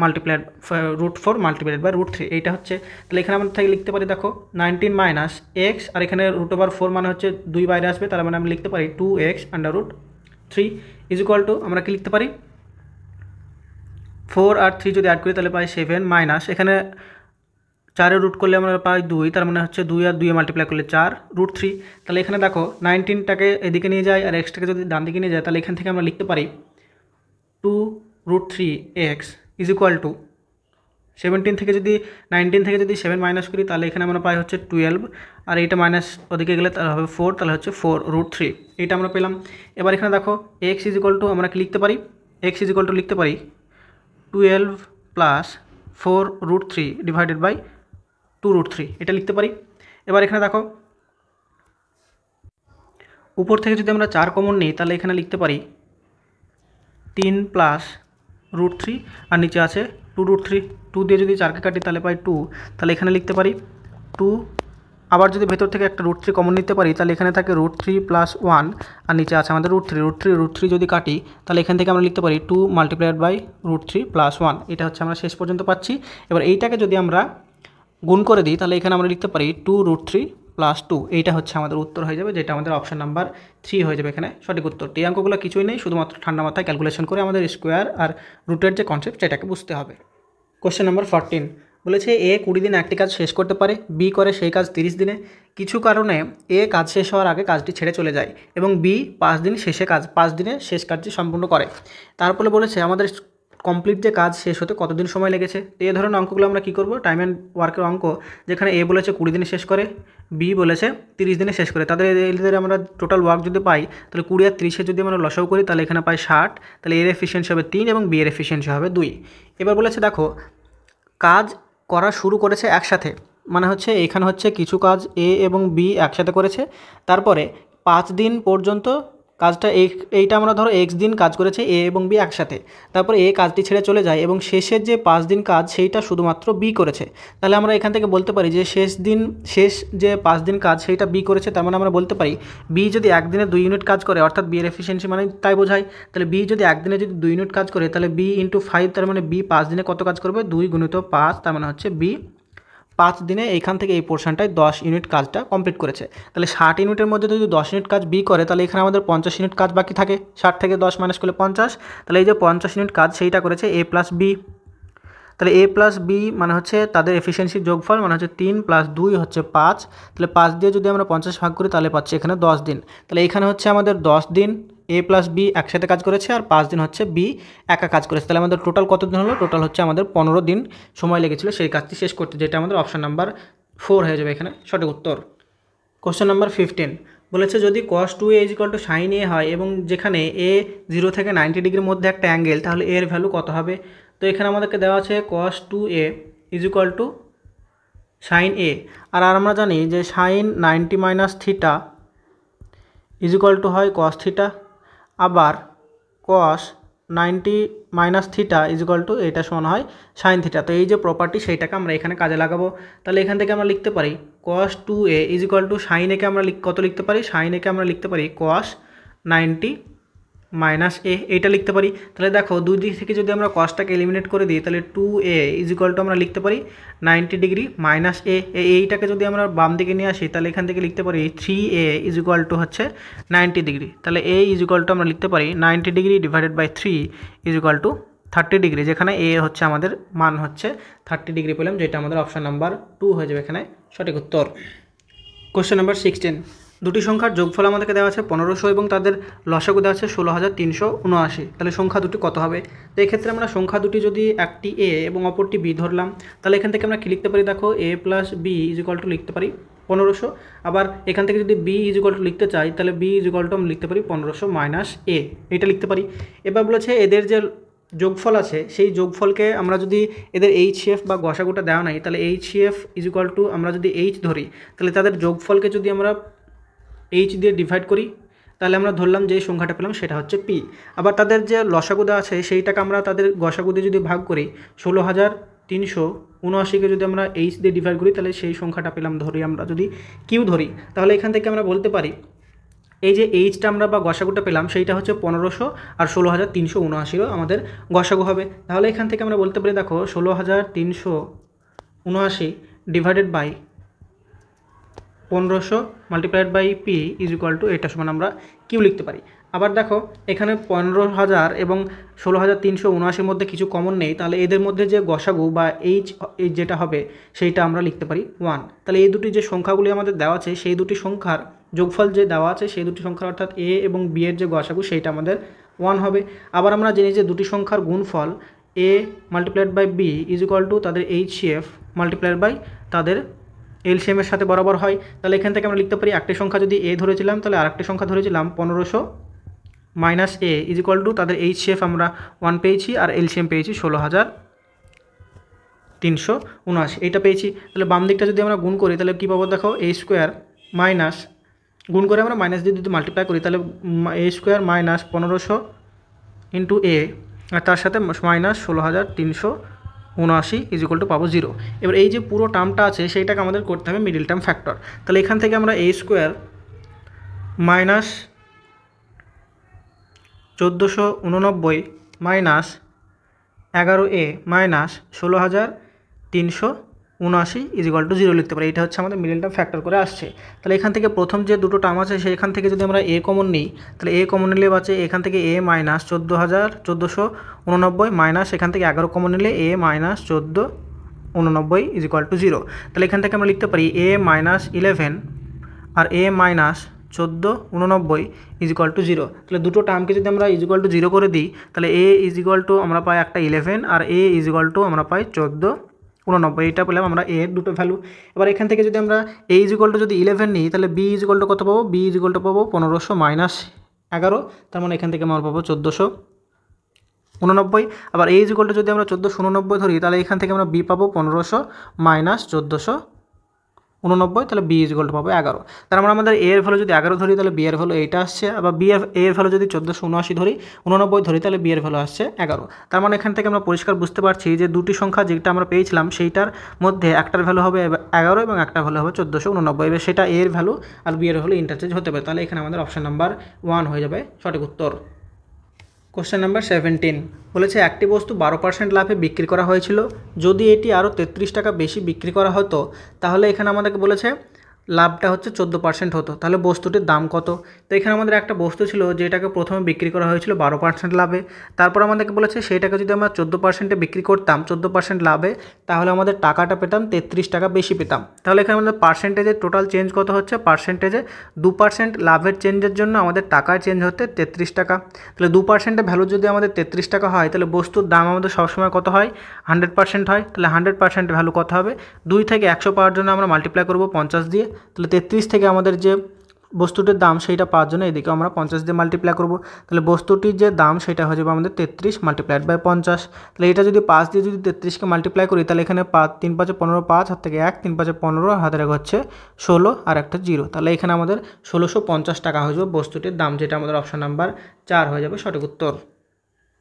multiplied √4 multiplied by √3, এইটা হচ্ছে। তাহলে এখানে আমরা থেকে লিখতে পারি দেখো 19 মাইনাস এক্স, আর এখানে √4 মানে হচ্ছে 2 বাইরে আসবে, তার মানে আমরা লিখতে পারি 2x √3 ইজ ইকুয়াল টু আমরা কি লিখতে পারি 4 আর 3 যদি অ্যাড করি তাহলে পাই 7 মাইনাস এখানে 4 রুট করলে আমরা পাই 2, তার মানে হচ্ছে 2 আর 2 মাল্টিপ্লাই করলে 4 √3। তাহলে এখানে দেখো 19টাকে এদিকে নিয়ে যায় আর এক্সটাকে যদি ডান দিকে নিয়ে যায় তাহলে এখান থেকে আমরা লিখতে পারি 2√3x ইজ ইকুয়াল টু 19 থেকে যদি 7 মাইনাস করি তাহলে এখানে আমরা পাই হচ্ছে 12, আর এইটা মাইনাস ওদিকে গেলে তাহলে হবে 4, তাহলে হচ্ছে 4√3, এইটা আমরা পেলাম। এবার এখানে দেখো x ইজ ইকুয়াল টু আমরা কি লিখতে পারি, x ইজ ইকুয়াল টু লিখতে পারি 12 প্লাস 4√3 ডিভাইডেড বাই 2√3, এটা লিখতে পারি। এবার এখানে দেখো উপর থেকে যদি আমরা 4 কমন নিই তাহলে এখানে লিখতে পারি 3 প্লাস √3 আর নিচে আছে 2√3, 2 দিয়ে যদি 4কে কাটি তাহলে পাই 2, তাহলে এখানে লিখতে পারি 2। আবার যদি ভেতর থেকে একটা √3 কমন নিতে পারি তাহলে এখানে থাকে √3 প্লাস 1 আর নিচে আছে আমাদের √3 যদি কাটি তাহলে এখান থেকে আমরা লিখতে পারি 2 মাল্টিপ্লাইড বাই √3 প্লাস 1, এটা হচ্ছে আমরা শেষ পর্যন্ত পাচ্ছি। এবার এইটাকে যদি আমরা গুণ করে দিই তাহলে এখানে আমরা লিখতে পারি 2√3 প্লাস 2, এইটা হচ্ছে আমাদের উত্তর হয়ে যাবে, যেটা আমাদের অপশন নাম্বার 3 হয়ে যাবে এখানে সঠিক উত্তর। এই অঙ্কগুলো কিছুই নেই, শুধুমাত্র ঠান্ডা মাথায় ক্যালকুলেশন করে আমাদের স্কোয়ার আর রুটের যে কনসেপ্ট সেটাকে বুঝতে হবে। কোশ্চেন নাম্বার 14 বলেছে এ 20 দিনে একটি কাজ শেষ করতে পারে, বি করে সেই কাজ 30 দিনে। কিছু কারণে এ কাজ শেষ হওয়ার আগে কাজটি ছেড়ে চলে যায় এবং বি 5 দিনে শেষ কাজটি সম্পূর্ণ করে। তারপরে বলেছে আমাদের কমপ্লিট যে কাজ শেষ হতে কতদিন সময় লেগেছে। তো এই ধরনের অঙ্কগুলো আমরা কী করব, টাইম অ্যান্ড ওয়ার্কের অঙ্ক, যেখানে এ বলেছে 20 দিনে শেষ করে, বি বলেছে 30 দিনে শেষ করে। এদের আমরা টোটাল ওয়ার্ক যদি পাই তাহলে 20 আর 30 যদি আমরা লসাও করি তাহলে এখানে পাই 60, তাহলে এর এফিসিয়েন্সি হবে 3 এবং বি এর এফিসিয়েন্সি হবে 2। এবার বলেছে দেখো কাজ করা শুরু করেছে একসাথে, মানে হচ্ছে এখানে হচ্ছে কিছু কাজ এ এবং বি একসাথে করেছে, তারপরে 5 দিন পর্যন্ত কাজটা এইটা আমরা ধরো এক্স দিন কাজ করেছে এ এবং বি একসাথে, তারপর এ কাজটি ছেড়ে চলে যায় এবং শেষের যে 5 দিন কাজ সেইটা শুধুমাত্র বি করেছে। তাহলে আমরা এখান থেকে বলতে পারি যে শেষ যে 5 দিন কাজ সেইটা বি করেছে। তার মানে আমরা বলতে পারি বি যদি একদিনে 2 ইউনিট কাজ করে, অর্থাৎ বি এর এফিসিয়েন্সি মানে তাই বোঝায়। তাহলে বি যদি একদিনে যদি 2 ইউনিট কাজ করে, তাহলে বি ইন্টু 5, তার মানে বি 5 দিনে কত কাজ করবে, 2 গুণিত 5, তার মানে হচ্ছে বি 5 দিনে এইখান থেকে এই পোর্শনটায় 10 ইউনিট কাজটা কমপ্লিট করেছে। তাহলে 60 ইউনিটের মধ্যে যদি 10 ইউনিট কাজ বি করে, তাহলে এখানে আমাদের 50 ইউনিট কাজ বাকি থাকে। 60 থেকে 10 মাইনাস করলে 50, তাহলে এই যে 50 ইউনিট কাজ সেইটা করেছে এ প্লাস বি। তাহলে এ প্লাস বি মানে হচ্ছে তাদের এফিসিয়েন্সির যোগফল, মানে হচ্ছে 3 + 2 হচ্ছে 5। তাহলে 5 দিয়ে যদি আমরা 50 ভাগ করি তাহলে পাচ্ছি এখানে 10 দিন। তাহলে এখানে হচ্ছে আমাদের 10 দিন এ প্লাস বি একসাথে কাজ করেছে, আর 5 দিন হচ্ছে বি একা কাজ করেছে। তাহলে আমাদের টোটাল কত দিন হলো, টোটাল হচ্ছে আমাদের 15 দিন সময় লেগেছিল সেই কাজটি শেষ করতে, যেটা আমাদের অপশান নাম্বার 4 হয়ে যাবে এখানে সঠিক উত্তর। কোশ্চেন নাম্বার 15 বলেছে যদি cos 2a = sin a হয় এবং যেখানে a 0 থেকে 90 ডিগ্রির মধ্যে একটা অ্যাঙ্গেল, তাহলে এর ভ্যালু কত হবে। তো এখানে আমাদেরকে দেওয়া আছে cos 2a = sin a, আর আমরা জানি যে sin 90 - থিটা হয় cos থিটা, আবার cos 90 - থিটা এটা সমান হয় sin থিটা। তো এই যে প্রপার্টি সেইটাকে আমরা এখানে কাজে লাগাবো। তাহলে এখান থেকে আমরা লিখতে পারি cos 2a = sin a কে আমরা কত লিখতে পারি, sin a কে আমরা লিখতে পারি cos 90 - a, এইটা লিখতে পারি। তাহলে দেখো দুই দিক থেকে যদি আমরা cosটাকে এলিমিনেট করে দিই, তাহলে 2a = আমরা লিখতে পারি 90 ডিগ্রি মাইনাস a। এইটাকে যদি আমরা বাম দিকে নিয়ে আসি, তাহলে এখান থেকে লিখতে পারি 3a = হচ্ছে 90 ডিগ্রি। তাহলে a = আমরা লিখতে পারি 90 ডিগ্রি ডিভাইডেড বাই 3 = 30 ডিগ্রি, যেখানে a হচ্ছে আমাদের মান হচ্ছে 30 ডিগ্রি পেলাম, যেটা আমাদের অপশান নাম্বার 2 হয়ে যাবে এখানে সঠিক উত্তর। কোশ্চেন নাম্বার 16 দুটি সংখ্যার যোগফল আমাদেরকে দেওয়া আছে 1500 এবং তাদের লসাগু দেওয়া আছে 16379। তাহলে সংখ্যা দুটি কত হবে। তো এক্ষেত্রে আমরা সংখ্যা দুটি যদি একটি a এবং অপরটি b ধরলাম, তাহলে এখান থেকে আমরা কি লিখতে পারি, দেখো a + b = লিখতে পারি 1500। আবার এখান থেকে যদি b = লিখতে চাই, তাহলে b = আমরা লিখতে পারি 1500 - a, এটা লিখতে পারি। এবার বলেছে এদের যে যোগফল আছে সেই যোগফলকে আমরা যদি এদের HCF বা গসাগুটা দেওয়া নাই, তাহলে HCF = আমরা যদি h ধরি, তাহলে তাদের যোগফলকে যদি আমরা h দিয়ে ডিভাইড করি, তাহলে আমরা ধরলাম যে সংখ্যাটা পেলাম সেটা হচ্ছে p। আবার তাদের যে লসাগু দেওয়া আছে সেইটাকে আমরা তাদের গসাগু দিয়ে যদি ভাগ করি, 16379কে যদি আমরা h দিয়ে ডিভাইড করি, তাহলে সেই সংখ্যাটা পেলাম ধরি আমরা যদি q ধরি, তাহলে এখান থেকে আমরা বলতে পারি এই যে এইচটা আমরা বা গসাগুটা পেলাম সেইটা হচ্ছে 1500 আর 16379 আমাদের গসাগু হবে। তাহলে এখান থেকে আমরা বলতে পারি দেখো 16379 divided by 1500 multiplied by P এটা সমান আমরা কিউ লিখতে পারি। আবার দেখো এখানে 15000 এবং 16379 মধ্যে কিছু কমন নেই, তাহলে এদের মধ্যে যে গসাগু বা এইচ যেটা হবে সেইটা আমরা লিখতে পারি 1। তাহলে এই দুটি যে সংখ্যাগুলি আমাদের দেওয়া আছে সেই দুটি সংখ্যার যোগফল যে দেওয়া আছে সেই দুটি সংখ্যার অর্থাৎ এ এবং বি এর যে গসাগু সেইটা আমাদের 1 হবে। আবার আমরা জানি যে দুটি সংখ্যার গুণফল এ মাল্টিপ্লাইড বাই বি তাদের HCF মাল্টিপ্লাইড বাই তাদের এলসিএমের সাথে বরাবর হয়। তাহলে এখান থেকে আমরা লিখতে পারি একটি সংখ্যা যদি এ ধরেছিলাম, তাহলে আরেকটি সংখ্যা ধরেছিলাম 1500 - a তাদের HCF আমরা 1 পেয়েছি আর এলসিএম পেয়েছি 16379, এইটা পেয়েছি। তাহলে বাম দিকটা যদি আমরা গুণ করি তাহলে কী পাবো, দেখো a² মাইনাস গুণ করে আমরা মাইনাস দিয়ে যদি মাল্টিপ্লাই করি, তাহলে a² মাইনাস 1500 ইন্টু a আর তার সাথে মাইনাস 16379 পাবো 0। এবার এই যে পুরো টার্মটা আছে সেইটাকে আমাদের করতে হবে মিডিল টার্ম ফ্যাক্টর। তাহলে এখান থেকে আমরা a² minus 1489 minus 11a minus 16379 0 লিখতে পারি। এটা হচ্ছে আমাদের মিডিল টার্ম ফ্যাক্টর করে আসছে। তাহলে এখান থেকে প্রথম যে দুটো টার্ম আছে সেখান থেকে যদি আমরা a কমন নিই, তাহলে a কমন নিলে বাঁচে এখান থেকে a মাইনাস 1489 মাইনাস এখান থেকে 11 কমন নিলে a মাইনাস 1489 0। তাহলে এখান থেকে আমরা লিখতে পারি a মাইনাস 11 আর a মাইনাস 1489 0। তাহলে দুটো টার্মকে যদি আমরা 0 করে দিই, তাহলে a আমরা পাই একটা 11 আর a আমরা পাই 1489, এটা পেলাম আমরা a এর দুটো ভ্যালু। এবার এখান থেকে যদি আমরা a যদি 11 নিই, তাহলে b কত পাবো, b পাবো 1500 মাইনাস 11, তার মানে এখান থেকে আমরা পাবো 1489। আবার a যদি আমরা 1489 ধরি, তাহলে এখান থেকে আমরা b পাবো 1500 মাইনাস 89, তাহলে বি ইজ ইকুয়াল টু পাবো 11। তার মানে আমাদের এ এর ভ্যালু যদি 11 ধরি তাহলে বি এর ভ্যালু এইটা আসছে, আবার বি এর ভ্যালু যদি 1479 ধরি 89 ধরি তাহলে বি এর ভ্যালু আসছে 11। তার মানে এখান থেকে আমরা পরিষ্কার বুঝতে পারছি যে দুটি সংখ্যা যেটা আমরা পেয়েছিলাম সেইটার মধ্যে একটার ভ্যালু হবে 11 এবং একটা ভ্যালু হবে 1489। এবার সেটা এ এর ভ্যালু আর বি এর ভ্যালু ইন্টারচেঞ্জ হতে পারে, তাহলে এখানে আমাদের অপশন নাম্বার 1 হয়ে যাবে সঠিক উত্তর। কোশ্চেন নাম্বার 17 বলেছে একটি বস্তু 12% লাভে বিক্রি করা হয়েছিল, যদি এটি আরও 33 টাকা বেশি বিক্রি করা হতো তাহলে এখানে আমাদেরকে বলেছে লাভটা হচ্ছে 14% হতো, তাহলে বস্তুটির দাম কত। তো এখানে আমাদের একটা বস্তু ছিল যেটাকে প্রথমে বিক্রি করা হয়েছিল 12% লাভে, তারপর আমাদেরকে বলেছে সেইটাকে যদি আমরা 14% বিক্রি করতাম 14% লাভে, তাহলে আমাদের টাকাটা পেতাম 33 টাকা বেশি পেতাম। তাহলে এখানে আমাদের পার্সেন্টেজের টোটাল চেঞ্জ কত হচ্ছে, পার্সেন্টেজে 2% লাভের চেঞ্জের জন্য আমাদের টাকার চেঞ্জ হতে 33 টাকা। তাহলে 2%-এর ভ্যালু যদি আমাদের 33 টাকা হয় তাহলে বস্তুর দাম আমাদের সবসময় কত হয়, 100% হয়। তাহলে 100% ভ্যালু কত হবে, 2 থেকে 100 পাওয়ার জন্য আমরা মাল্টিপ্লাই করবো 50 দিয়ে, তাহলে 33 থেকে আমাদের যে বস্তুটির দাম সেইটা পাওয়ার জন্য এদিকে আমরা 50 দিয়ে মাল্টিপ্লাই করব, তাহলে বস্তুটির যে দাম সেটা হয়ে যাবে আমাদের 33 মাল্টিপ্লাইড বাই 50। তাহলে এটা যদি 5 দিয়ে যদি 33কে মাল্টিপ্লাই করি তাহলে এখানে 3 5 15, 5 হাত থেকে 1, 3 5 15, হাতের এক হচ্ছে 16 আর একটা 0, তাহলে এখানে আমাদের 1650 টাকা হয়ে যাবে বস্তুটির দাম, যেটা আমাদের অপশন নাম্বার 4 হয়ে যাবে সঠিক উত্তর।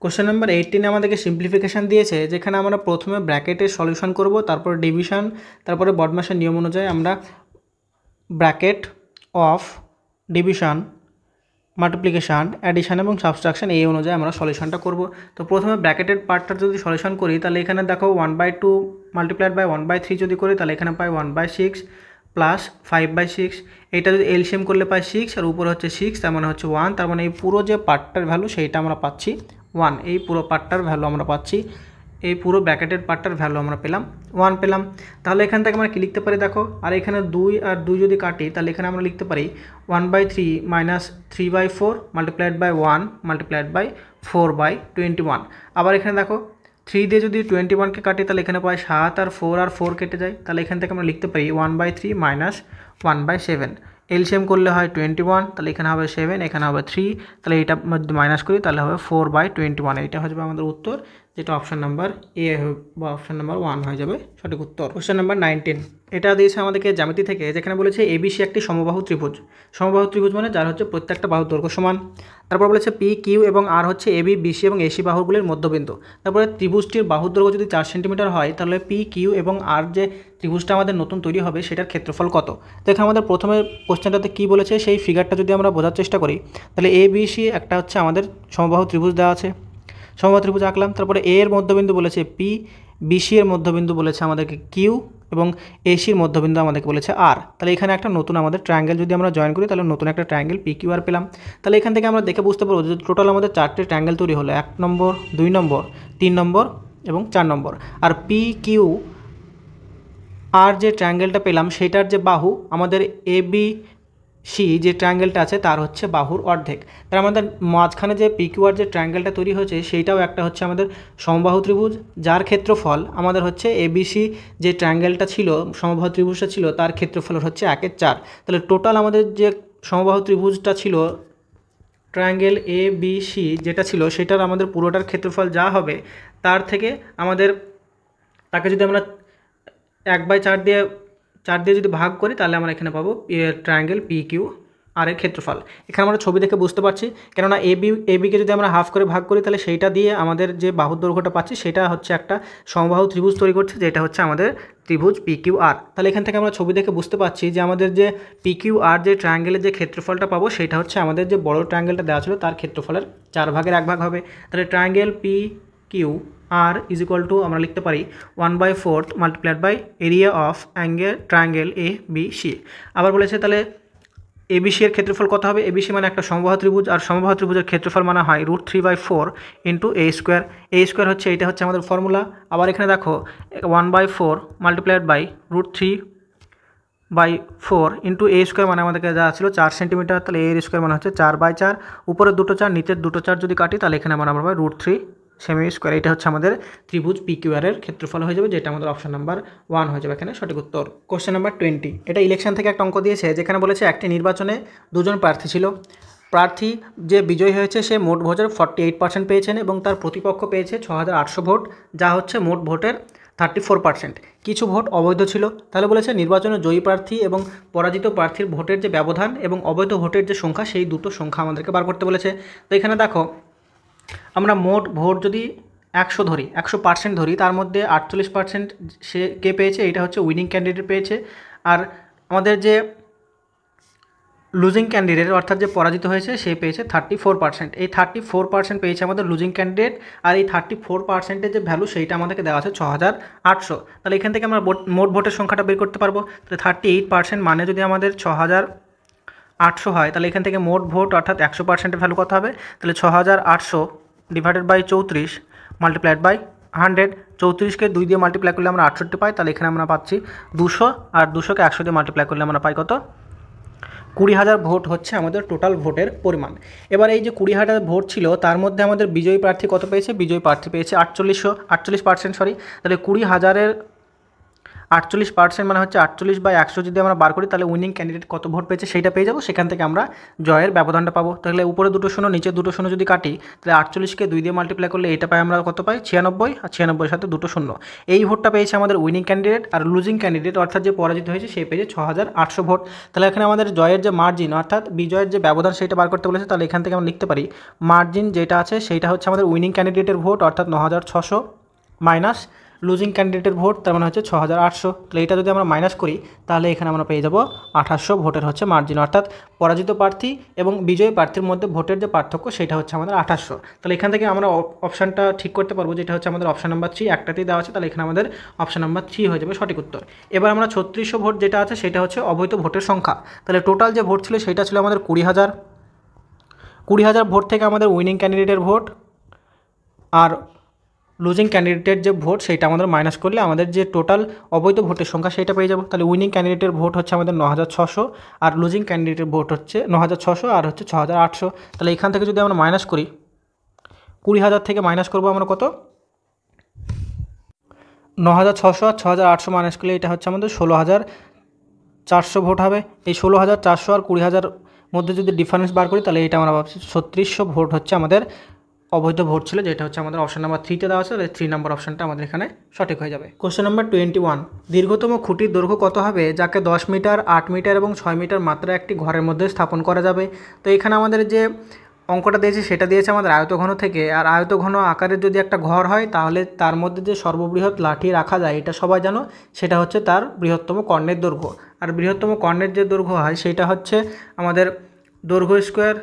কোশ্চেন নাম্বার 18 আমাদেরকে সিম্পলিফিকেশান দিয়েছে, যেখানে আমরা প্রথমে ব্র্যাকেটের সলিউশন করব, তারপর ডিভিশন, তারপরে বডমাসের নিয়ম অনুযায়ী আমরা bracket of division, multiplication, addition এবং সাবট্রাকশান এই অনুযায়ী আমরা সলিউশনটা করব। তো প্রথমে ব্র্যাকেটের পার্টটা যদি সলিউশন করি তাহলে এখানে দেখো 1/2 মাল্টিপ্লাইড বাই 1/3 যদি করি তাহলে এখানে পাই 1/6 প্লাস 5/6, এটা যদি এলসিএম করলে পাই 6 আর উপরে হচ্ছে 6, তার মানে হচ্ছে 1, তার মানে এই পুরো যে পার্টটার ভ্যালু সেইটা আমরা পাচ্ছি 1, এই পুরো পার্টটার ভ্যালু আমরা পাচ্ছি, এই পুরো ব্র্যাকেটের পার্টটার ভ্যালু আমরা পেলাম 1 পেলাম। তাহলে এখান থেকে আমরা কি লিখতে পারি দেখো, আর এখানে 2 আর 2 যদি কাটি তাহলে এখানে আমরা লিখতে পারি 1/3 minus 3/4 multiplied by 1 multiplied by 4/21। আবার এখানে দেখো 3 দিয়ে যদি 21কে কাটি তাহলে এখানে পাই 7 আর 4 কেটে যায়, তাহলে এখান থেকে আমরা লিখতে পারি 1/3 মাইনাস 1/7। এলসিএম করলে হয় 21, তাহলে এখানে হবে 7, এখানে হবে 3, তাহলে এইটা মধ্যে মাইনাস করি তাহলে হবে 4/21। এইটা হয়ে যাবে আমাদের উত্তর, যেটা অপশান নাম্বার এ বা অপশান নাম্বার 1 হয়ে যাবে সঠিক উত্তর। কোশ্চেন নাম্বার 19 এটা দিয়েছে আমাদেরকে জ্যামিতি থেকে, যেখানে বলেছে এবিসি একটি সমবাহু ত্রিভুজ। সমবাহু ত্রিভুজ মানে যার হচ্ছে প্রত্যেকটা বাহুর দৈর্ঘ্য সমান। তারপর বলেছে পি কিউ এবং আর হচ্ছে এবি বিসি এবং এসি বাহুগুলির মধ্যবিন্দু। তারপরে ত্রিভুজটির বাহুর দৈর্ঘ্য যদি 4 সেন্টিমিটার হয় তাহলে পি কিউ এবং আর যে ত্রিভুজটা আমাদের নতুন তৈরি হবে সেটার ক্ষেত্রফল কত। তো এখানে আমাদের প্রথমে কোশ্চেনটাতে কী বলেছে সেই ফিগারটা যদি আমরা বোঝার চেষ্টা করি তাহলে এ বি সি একটা হচ্ছে আমাদের সমবাহু ত্রিভুজ দেওয়া আছে, সমবাহু ত্রিভুজ আঁকলাম। তারপরে এ এর মধ্যবিন্দু বলেছে পি, বিসি এর মধ্যবিন্দু বলেছে আমাদেরকে কিউ এবং এসির মধ্যবিন্দু আমাদেরকে বলেছে আর। তাহলে এখানে একটা নতুন আমাদের ট্রায়াঙ্গেল যদি আমরা জয়েন করি তাহলে নতুন একটা ট্রায়াঙ্গেল পি কিউ আর পেলাম। তাহলে এখান থেকে আমরা দেখে বুঝতে পারবো যে টোটাল আমাদের 4টে ট্রায়াঙ্গেল তৈরি হলো, 1 নম্বর 2 নম্বর 3 নম্বর এবং 4 নম্বর। আর পি কিউ আর যে ট্রায়াঙ্গেলটা পেলাম সেটার যে বাহু আমাদের এ বি সি যে ট্রায়াঙ্গেলটা আছে তার হচ্ছে বাহুর অর্ধেক। তার আমাদের মাঝখানে যে পিকিউআর যে ট্রায়াঙ্গেলটা তৈরি হয়েছে সেইটাও একটা হচ্ছে আমাদের সমবাহু ত্রিভুজ, যার ক্ষেত্রফল আমাদের হচ্ছে এবিসি যে ট্রায়াঙ্গেলটা ছিল সমবাহু ত্রিভুজটা ছিল তার ক্ষেত্রফল হচ্ছে 1/4। তাহলে টোটাল আমাদের যে সমবাহু ত্রিভুজটা ছিল ট্রায়াঙ্গেল এ বি সি যেটা ছিল সেটার আমাদের পুরোটার ক্ষেত্রফল যা হবে তার থেকে আমাদের তাকে যদি আমরা 1/4 দিয়ে যদি ভাগ করি তাহলে আমরা এখানে পাবো ট্রায়াঙ্গেল পি কিউ আর এর ক্ষেত্রফল। এখানে আমরা ছবি দেখে বুঝতে পারছি, কেননা এবিকে যদি আমরা হাফ করে ভাগ করি তাহলে সেইটা দিয়ে আমাদের যে বাহুর দৈর্ঘ্যটা পাচ্ছি সেটা হচ্ছে একটা সমবাহু ত্রিভুজ তৈরি করছে, যেটা হচ্ছে আমাদের ত্রিভুজ পি কিউ আর। তাহলে এখান থেকে আমরা ছবি দেখে বুঝতে পারছি যে আমাদের যে পি কিউ আর যে ট্রায়াঙ্গেলের যে ক্ষেত্রফলটা পাবো সেটা হচ্ছে আমাদের যে বড় ট্রায়াঙ্গেলটা দেওয়া ছিল তার ক্ষেত্রফলের 4 ভাগের 1 ভাগ হবে। তাহলে triangle P Q R is equal to আমরা লিখতে পারি 1/4 multiplied by area of triangle A B C. আবার বলেছে তাহলে এবিসি এর ক্ষেত্রফল কত হবে, এবিসি মানে একটা সমবাহু ত্রিভুজ আর সমবাহু ত্রিভুজের ক্ষেত্রফল মানে হয় √3/4 into A square. A square হচ্ছে এটা হচ্ছে আমাদের ফর্মুলা। আবার এখানে দেখো 1/4 multiplied by √3/4 into A square মানে আমাদেরকে যা ছিল 4 সেন্টিমিটার, তাহলে এর স্কোয়ার মানে হচ্ছে 4/4, উপরের দুটো 4 নিচের দুটো 4 যদি কাটি তাহলে এখানে আমরা পাবো √3 সেমি স্কোয়ার। এটা হচ্ছে আমাদের ত্রিভুজ পিকিউআর এর ক্ষেত্রফল হয়ে যাবে, যেটা আমাদের অপশন নাম্বার 1 হয়ে যাবে এখানে সঠিক উত্তর। কোশ্চেন নাম্বার 20 এটা ইলেকশন থেকে একটা অঙ্ক দিয়েছে, যেখানে বলেছে একটি নির্বাচনে 2 জন প্রার্থী ছিল। প্রার্থী যে বিজয়ী হয়েছে সে মোট ভোটের 48% পেয়েছেন এবং তার প্রতিপক্ষ পেয়েছে 6800 ভোট, যা হচ্ছে মোট ভোটের 34%। কিছু ভোট অবৈধ ছিল। তাহলে বলেছে নির্বাচনে জয়ী প্রার্থী এবং পরাজিত প্রার্থীর ভোটের যে ব্যবধান এবং অবৈধ ভোটের যে সংখ্যা, সেই দুটো সংখ্যা আমাদেরকে বার করতে বলেছে। তো এখানে দেখো, আমরা মোট ভোট যদি 100 ধরি, 100% ধরি, তার মধ্যে 48% সে কে পেয়েছে, এটা হচ্ছে উইনিং ক্যান্ডিডেট পেয়েছে। আর আমাদের যে লুজিং ক্যান্ডিডেট অর্থাৎ যে পরাজিত হয়েছে সে পেয়েছে 34%। এই 34% পেয়েছে আমাদের লুজিং ক্যান্ডিডেট। আর এই 34%-এর যে ভ্যালু সেইটা আমাদেরকে দেওয়া আছে 6800। তাহলে এখান থেকে আমরা মোট ভোটের সংখ্যাটা বের করতে পারবো। তাহলে 38% মানে যদি আমাদের 6800 হয়, তাহলে এখান থেকে মোট ভোট অর্থাৎ 100%-এর ভ্যালু কত হবে? তাহলে 6800 ডিভাইডেড বাই 34 মাল্টিপ্লাইড বাই 100। 34কে 2 দিয়ে মাল্টিপ্লাই করলে আমরা 68 পাই। তাহলে এখানে আমরা পাচ্ছি 200, আর 200কে 100 দিয়ে মাল্টিপ্লাই করলে আমরা পাই কত? 20,000 ভোট হচ্ছে আমাদের টোটাল ভোটের পরিমাণ। এবার এই যে 20,000 ভোট ছিল, তার মধ্যে আমাদের বিজয়ী প্রার্থী কত পেয়েছে? বিজয়ী প্রার্থী পেয়েছে 48%, সরি। তাহলে 20,000-এর 48% মানে হচ্ছে 48/100 যদি আমরা বার করি, তাহলে উইনিং ক্যান্ডিডেট কত ভোট পেয়েছে সেইটা পেয়ে যাবো। সেখান থেকে আমরা জয়ের ব্যবধানটা পাবো। তাহলে উপরে দুটো শূন্য, নিচে দুটো শূন্য যদি কাটি, তাহলে 48কে 2 দিয়ে মাল্টিপ্লাই করলে এটা পাই আমরা কত পাই? 96, আর 96-এর সাথে দুটো শূন্য। এই ভোটটা পেয়েছে আমাদের উইনিং ক্যান্ডিডেট। আর লুজিং ক্যান্ডিডেট অর্থাৎ যে পরাজিত হয়েছে সে পেয়েছে 6800 ভোট। তাহলে এখানে আমাদের জয়ের যে মার্জিন অর্থাৎ বিজয়ের যে ব্যবধান সেইটা বার করতে বলেছে। তাহলে এখান থেকে আমরা লিখতে পারি মার্জিন যেটা আছে সেইটা হচ্ছে আমাদের উইনিং ক্যান্ডিডেটের ভোট অর্থাৎ 9600 মাইনাস লুজিং ক্যান্ডিডেটের ভোট, তার মানে হচ্ছে 6800। তাহলে এটা যদি আমরা মাইনাস করি, তাহলে এখানে আমরা পেয়ে যাব 2800 ভোটের হচ্ছে মার্জিন। অর্থাৎ পরাজিত প্রার্থী এবং বিজয়ী প্রার্থীর মধ্যে ভোটের যে পার্থক্য সেটা হচ্ছে আমাদের 2800। তাহলে এখান থেকে আমরা অপশানটা ঠিক করতে পারবো, যেটা হচ্ছে আমাদের অপশান নাম্বার 3, একটাতেই দেওয়া আছে। তাহলে এখানে আমাদের অপশান নাম্বার 3 হয়ে যাবে সঠিক উত্তর। এবার আমরা 3600 ভোট যেটা আছে সেটা হচ্ছে অবৈধ ভোটের সংখ্যা। তাহলে টোটাল যে ভোট ছিল সেটা ছিল আমাদের 20,000 ভোট থেকে আমাদের উইনিং ক্যান্ডিডেটের ভোট আর লুজিং ক্যান্ডিডেটের যে ভোট সেইটা আমাদের মাইনাস করলে আমাদের যে টোটাল অবৈধ ভোটের সংখ্যা সেটা পেয়ে যাবো। তাহলে উইনিং ক্যান্ডিডেটের ভোট হচ্ছে আমাদের 9600, আর লুজিং ক্যান্ডিডেটের ভোট হচ্ছে 9600 আর হচ্ছে 6800। তাহলে এখান থেকে যদি আমরা মাইনাস করি, 20,000 থেকে মাইনাস করবো আমরা কত? 9600 আর 6800 মাইনাস করলে এটা হচ্ছে আমাদের 16,400 ভোট হবে। এই 16,400 আর 20,000 মধ্যে যদি ডিফারেন্স বার করি, তাহলে এটা আমরা ভাবছি 3600 ভোট হচ্ছে আমাদের অবৈধ ভোট ছিল, যেটা হচ্ছে আমাদের অপশন নাম্বার 3-তে দেওয়া আছে। তাহলে 3 নম্বর অপশনটা আমাদের এখানে সঠিক হয়ে যাবে। কোশ্চেন নাম্বার 21, দীর্ঘতম খুঁটির দৈর্ঘ্য কত হবে যাকে 10 মিটার, 8 মিটার এবং 6 মিটার মাত্রা একটি ঘরের মধ্যে স্থাপন করা যাবে? তো এখানে আমাদের যে অঙ্কটা দিয়েছে সেটা দিয়েছে আমাদের আয়তঘন থেকে। আর আয়তঘন আকারের যদি একটা ঘর হয়, তাহলে তার মধ্যে যে সর্ববৃহৎ লাঠি রাখা যায়, এটা সবাই জানো, সেটা হচ্ছে তার বৃহত্তম কর্ণের দৈর্ঘ্য। আর বৃহত্তম কর্ণের যে দৈর্ঘ্য হয় সেটা হচ্ছে আমাদের দৈর্ঘ্য স্কোয়ার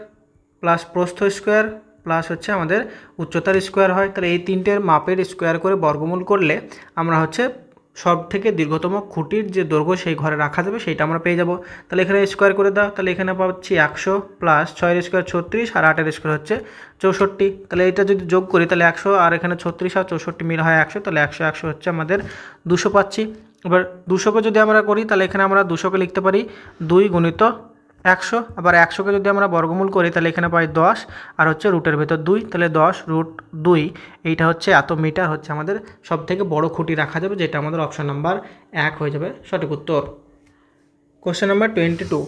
প্লাস প্রস্থ স্কোয়ার প্লাস হচ্ছে আমাদের উচ্চতার স্কোয়ার হয়। তাহলে এই তিনটের মাপের স্কোয়ার করে বর্গমূল করলে আমরা হচ্ছে সব থেকে দীর্ঘতম খুঁটির যে দৈর্ঘ্য সেই ঘরে রাখা যাবে সেইটা আমরা পেয়ে যাব। তাহলে এখানে স্কোয়ার করে দাও, তাহলে এখানে পাচ্ছি 100 প্লাস 6-এর স্কোয়ার 36 আর 8-এর স্কোয়ার হচ্ছে 64। তাহলে এটা যদি যোগ করি তাহলে 100 আর এখানে 36 আর 64 মিল হয় 100। তাহলে 100 হচ্ছে আমাদের 200 পাচ্ছি। এবার 200কে যদি আমরা করি, তাহলে এখানে আমরা 200কে লিখতে পারি 2 গুণিত 100। আবার 100কে যদি আমরা বর্গমূল করি, তাহলে এখানে পাই 10 আর হচ্ছে রুটের ভেতর 2। তাহলে 10√2 এইটা হচ্ছে এত মিটার হচ্ছে আমাদের সব থেকে বড় খুঁটি রাখা যাবে, যেটা আমাদের অপশন নাম্বার 1 হয়ে যাবে সঠিক উত্তর। কোশ্চেন নাম্বার 22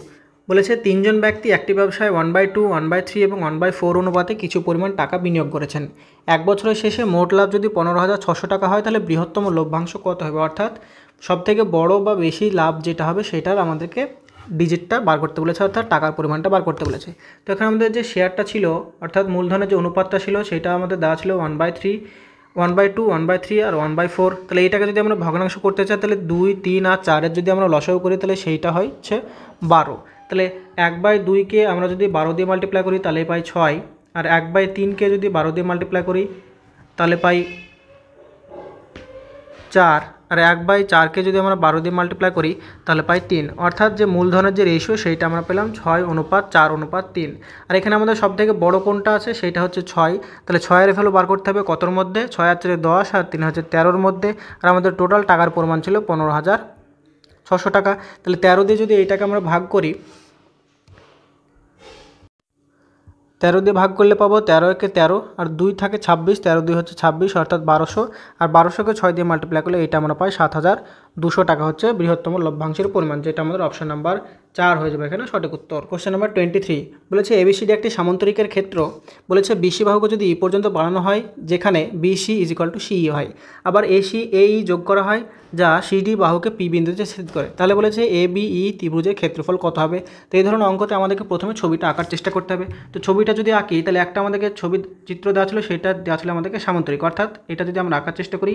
বলেছে 3 জন ব্যক্তি একটি ব্যবসায় 1/2, 1/3 এবং 1/4 অনুপাতে কিছু পরিমাণ টাকা বিনিয়োগ করেছেন। এক বছরের শেষে মোট লাভ যদি 15,600 টাকা হয়, তাহলে বৃহত্তম লভ্যাংশ কত হবে? অর্থাৎ সবথেকে বড় বা বেশি লাভ যেটা হবে সেটার আমাদেরকে ডিজিটটা বার করতে বলেছে, অর্থাৎ টাকার পরিমাণটা বার করতে বলেছে। তো এখানে আমাদের যে শেয়ারটা ছিল অর্থাৎ মূলধনের যে অনুপাতটা ছিল সেটা আমাদের দেওয়া ছিল 1/3, 1/2, 1/3 আর 1/4। তাহলে এটাকে যদি আমরা ভগ্নাংশ করতে চাই, তাহলে 2, 3 আর 4-এর যদি আমরা লসাগু করি, তাহলে সেইটা হচ্ছে 12। তাহলে 1/2কে আমরা যদি 12 দিয়ে মাল্টিপ্লাই করি তাহলে পাই 6, আর 1/3কে যদি 12 দিয়ে মাল্টিপ্লাই করি তাহলে পাই 4, আর 1/4কে যদি আমরা 12 দিয়ে মাল্টিপ্লাই করি তাহলে পাই 3। অর্থাৎ যে মূলধনের যে রেশিও সেইটা আমরা পেলাম 6:4:3। আর এখানে আমাদের সবথেকে বড় কোনটা আছে সেটা হচ্ছে 6। তাহলে 6-এর ভ্যালু বার করতে হবে কতর মধ্যে? 6 আর 4 10 আর 3 হচ্ছে 13-র মধ্যে। আর আমাদের টোটাল টাকার পরিমাণ ছিল 15,600 টাকা। তাহলে 13 দিয়ে যদি এইটাকে আমরা ভাগ করি, 13 দিয়ে ভাগ করলে পাবো 13 একে 13 আর 2 থাকে 26, 13 2 হচ্ছে 26 অর্থাৎ 1200। আর 1200কে 6 দিয়ে মাল্টিপ্লাই করলে এটা আমরা পাই 200 টাকা হচ্ছে বৃহত্তম লভ্যাংশের পরিমাণ, যেটা আমাদের অপশন নাম্বার 4 হয়ে যাবে এখানে সঠিক উত্তর। কোশ্চেন নাম্বার 23 বলেছে এবিসিডি একটি সামান্তরিকের ক্ষেত্র। বলেছে বিসি বাহুকে যদি ই পর্যন্ত বাড়ানো হয় যেখানে বিসি সিই হয়, আবার এসি এই যোগ করা হয় যা সিডি বাহুকে পি বিন্দুতে ছেদ করে, তাহলে বলেছে এ বি ই ত্রিভুজের ক্ষেত্রফল কত হবে। তো এই ধরনের অঙ্কতে আমাদেরকে প্রথমে ছবিটা আঁকার চেষ্টা করতে হবে। তো ছবিটা যদি আঁকি তাহলে একটা আমাদেরকে ছবি চিত্র দেওয়া ছিল, সেটা দেওয়া ছিল আমাদেরকে সামান্তরিক, অর্থাৎ এটা যদি আমরা আঁকার চেষ্টা করি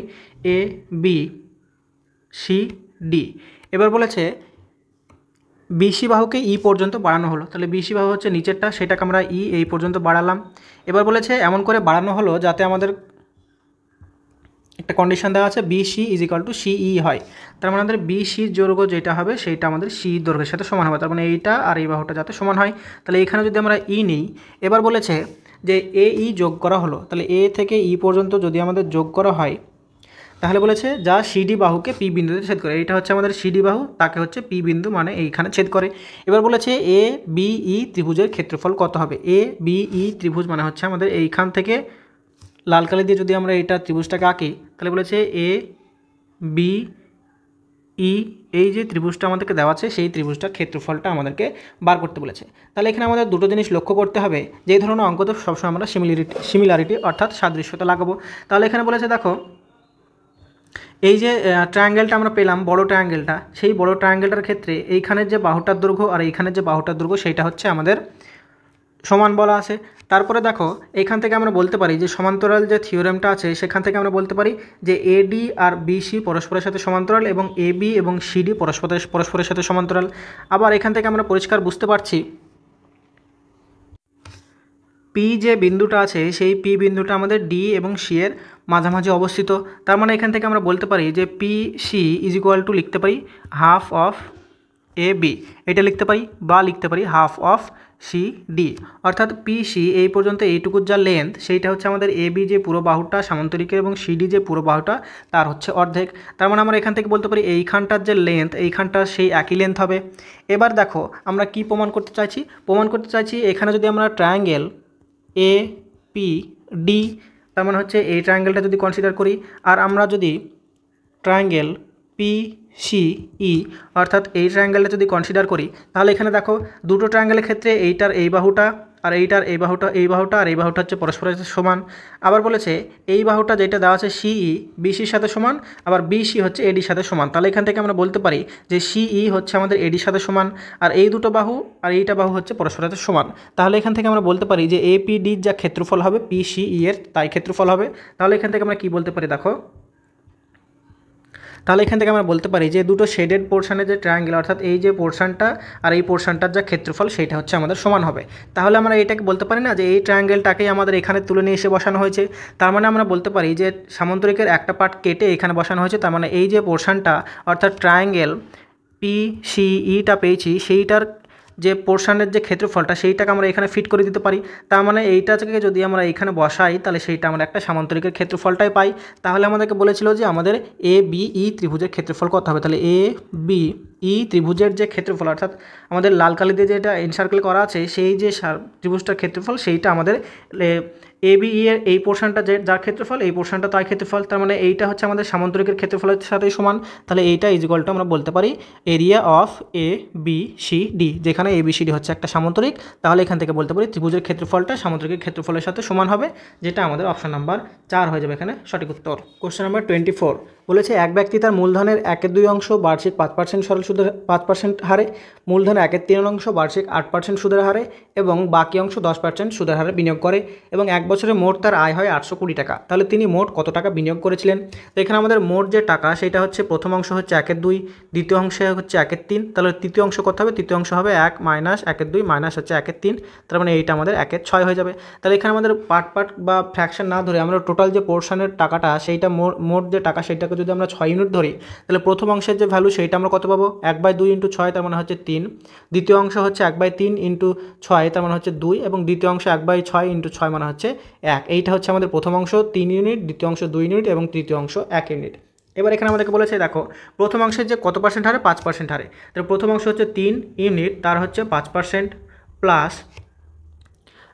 এ বি সি ডি। এবার বলেছে বিসি বাহুকে ই পর্যন্ত বাড়ানো হলো, তাহলে বিসি বাহু হচ্ছে নিচেরটা, সেটাকে আমরা এই পর্যন্ত বাড়ালাম। এবার বলেছে এমন করে বাড়ানো হলো যাতে আমাদের একটা কন্ডিশন দেওয়া আছে বিসি সিই হয়, তার মানে আমাদের বিসির দৈর্ঘ্য যেটা হবে সেটা আমাদের সি দৈর্ঘ্যের সাথে সমান হবে, তার মানে এইটা আর এই বাহুটা যাতে সমান হয়। তাহলে এখানে যদি আমরা নিই, এবার বলেছে যে যোগ করা হলো, তাহলে এ থেকে ই পর্যন্ত যদি আমাদের যোগ করা হয় তাহলে বলেছে যা সিডি বাহুকে পি বিন্দুতে ছেদ করে, এটা হচ্ছে আমাদের সিডি বাহু, তাকে হচ্ছে পি বিন্দু মানে এইখানে ছেদ করে। এবার বলেছে এ বি ই ত্রিভুজের ক্ষেত্রফল কত হবে। এ বি ই ত্রিভুজ মানে হচ্ছে আমাদের এইখান থেকে লাল কালি দিয়ে যদি আমরা এটা ত্রিভুজটাকে আঁকি তাহলে বলেছে এ বি ই এই যে ত্রিভুজটা আমাদেরকে দেওয়া আছে সেই ত্রিভুজটার ক্ষেত্রফলটা আমাদেরকে বার করতে বলেছে। তাহলে এখানে আমাদের দুটো জিনিস লক্ষ্য করতে হবে, যে এই ধরনের অঙ্কতে সবসময় আমরা সিমিলারিটি অর্থাৎ সাদৃশ্যতা লাগাবো। তাহলে এখানে বলেছে দেখো এই যে ট্রায়াঙ্গেলটা আমরা পেলাম, বড় ট্রায়াঙ্গেলটা, সেই বড় ট্রায়াঙ্গেলটার ক্ষেত্রে এইখানের যে বাহুটার দৈর্ঘ্য আর এইখানের যে বাহুটার দৈর্ঘ্য সেটা হচ্ছে আমাদের সমান বলা আছে। তারপরে দেখো এখান থেকে আমরা বলতে পারি যে সমান্তরাল যে থিওরেমটা আছে সেখান থেকে আমরা বলতে পারি যে এডি আর বিসি পরস্পরের সাথে সমান্তরাল এবং এবি এবং সিডি পরস্পরের সাথে সমান্তরাল। আবার এখান থেকে আমরা পরিষ্কার বুঝতে পারছি পি যে বিন্দুটা আছে সেই পি বিন্দুটা আমাদের ডি এবং সি এর মাঝামাঝি অবস্থিত, তার মানে এখান থেকে আমরা বলতে পারি যে পি সি লিখতে পারি হাফ অফ এ বি, এটা লিখতে পারি, বা লিখতে পারি হাফ অফ সি ডি, অর্থাৎ পি সি এই পর্যন্ত এইটুকুর যা লেন্থ সেইটা হচ্ছে আমাদের এ বি যে পুরো বাহুটা সামান্তরিকের এবং সিডি যে পুরো বাহুটা তার হচ্ছে অর্ধেক। তার মানে আমরা এখান থেকে বলতে পারি এইখানটার যে লেন্থ এইখানটার সেই একই লেন্থ হবে। এবার দেখো আমরা কি প্রমাণ করতে চাইছি, এখানে যদি আমরা ট্রায়াঙ্গেল এ পি ডি, তার মানে হচ্ছে এই ট্রায়াঙ্গেলটা যদি কনসিডার করি, আর আমরা যদি ট্রায়াঙ্গেল পি সি ই অর্থাৎ এই ট্রায়াঙ্গেলটা যদি কনসিডার করি, তাহলে এখানে দেখো দুটো ট্রায়াঙ্গেলের ক্ষেত্রে এইটার এই বাহুটা আর এইটার এই বাহুটা আর এই বাহুটা হচ্ছে পরস্পরের সাথে সমান। আবার বলেছে এই বাহুটা যেটা দেওয়া আছে সিই বিসির সাথে সমান, আবার বিসি হচ্ছে এডির সাথে সমান, তাহলে এখান থেকে আমরা বলতে পারি যে সিই হচ্ছে আমাদের এডির সাথে সমান, আর এই দুটো বাহু আর এইটা বাহু হচ্ছে পরস্পরের সাথে সমান। তাহলে এখান থেকে আমরা বলতে পারি যে এপিডির যা ক্ষেত্রফল হবে পিসিই এর তাই ক্ষেত্রফল হবে। তাহলে এখান থেকে আমরা কি বলতে পারি দেখো, তাহলে এখান থেকে আমরা বলতে পারি যে দুটো শেডেড পোর্শনের যে ট্রায়াঙ্গেল অর্থাৎ এই যে পোর্শনটা আর এই পোর্শনটার যা ক্ষেত্রফল সেটা হচ্ছে আমাদের সমান হবে। তাহলে আমরা এটাকে বলতে পারি না যে এই ট্রায়াঙ্গেলটাকেই আমাদের এখানে তুলে নিয়ে এসে বসানো হয়েছে, তার মানে আমরা বলতে পারি যে সামান্তরিকের একটা পার্ট কেটে এখানে বসানো হয়েছে, তার মানে এই যে পোর্শনটা অর্থাৎ ট্রায়াঙ্গেল পি সি ইটা পেয়েছি সেইটার যে পোর্শনের যে ক্ষেত্রফলটা সেইটাকে আমরা এখানে ফিট করে দিতে পারি। তার মানে এইটাকে যদি আমরা এখানে বসাই তাহলে সেইটা আমরা একটা সামান্তরিকের ক্ষেত্রফলটাই পাই। তাহলে আমাদেরকে বলেছিল যে আমাদের এ বি ই ত্রিভুজের ক্ষেত্রফল কত হবে, তাহলে এ বি ই ত্রিভুজের যে ক্ষেত্রফল অর্থাৎ আমাদের লাল কালি দিয়ে যেটা এনসার্কেল করা আছে সেই যে ত্রিভুজটার ক্ষেত্রফল সেইটা আমাদের এ বি ই এর এই পোর্শনটা যে যার ক্ষেত্রফল এই পোর্শনটা তার ক্ষেত্রফল, তার মানে এইটা হচ্ছে আমাদের সামান্তরিকের ক্ষেত্রফলের সাথে সমান। তাহলে এইটা ইজিক্যাল টু আমরা বলতে পারি area of A B C D, যেখানে এ বি সি ডি হচ্ছে একটা সামান্তরিক। তাহলে এখান থেকে বলতে পারি ত্রিভুজের ক্ষেত্রফলটা সামান্তরিকের ক্ষেত্রফলের সাথে সমান হবে, যেটা আমাদের অপশন নাম্বার 4 হয়ে যাবে এখানে সঠিক উত্তর। কোশ্চেন নাম্বার 24 বলেছে এক ব্যক্তি তার মূলধনের 1/2 অংশ বার্ষিক 5% সরল সুদের 5% হারে, মূলধন 1/3 অংশ বার্ষিক 8% সুদের হারে এবং বাকি অংশ 10% সুদের হারে বিনিয়োগ করে এবং এক বছরে মোট তার আয় হয় 820 টাকা। তাহলে তিনি মোট কত টাকা বিনিয়োগ করেছিলেন। তো এখানে আমাদের মোট যে টাকা সেটা হচ্ছে প্রথম অংশ হচ্ছে 1/2, দ্বিতীয় অংশ হচ্ছে 1/3, তাহলে তৃতীয় অংশ কত হবে, তৃতীয় অংশ হবে 1 মাইনাস 1/2 মাইনাস হচ্ছে 1/3, তার মানে এইটা আমাদের 1/6 হয়ে যাবে। তাহলে এখানে আমাদের পার্ট বা ফ্র্যাকশন না ধরে আমরা টোটাল যে পোর্শনের টাকাটা সেইটা মোট যে টাকা সেইটাকে যদি আমরা 6 ইউনিট ধরি তাহলে প্রথম অংশের যে ভ্যালু সেইটা আমরা কত পাবো 1/2 × 6 তার মানে হচ্ছে 3, দ্বিতীয় অংশ হচ্ছে 1/3 × 6 তার মানে হচ্ছে 2 এবং দ্বিতীয় অংশ 1/6 × 6 মানে হচ্ছে 1। এইটা হচ্ছে আমাদের প্রথম অংশ 3 ইউনিট, দ্বিতীয় অংশ 2 ইউনিট এবং তৃতীয় অংশ 1 ইউনিট। এবার এখানে আমাদেরকে বলেছে দেখো প্রথম অংশের যে কত পার্সেন্ট হারে 5% হারে, তাহলে প্রথম অংশ হচ্ছে 3 ইউনিট তার হচ্ছে 5% প্লাস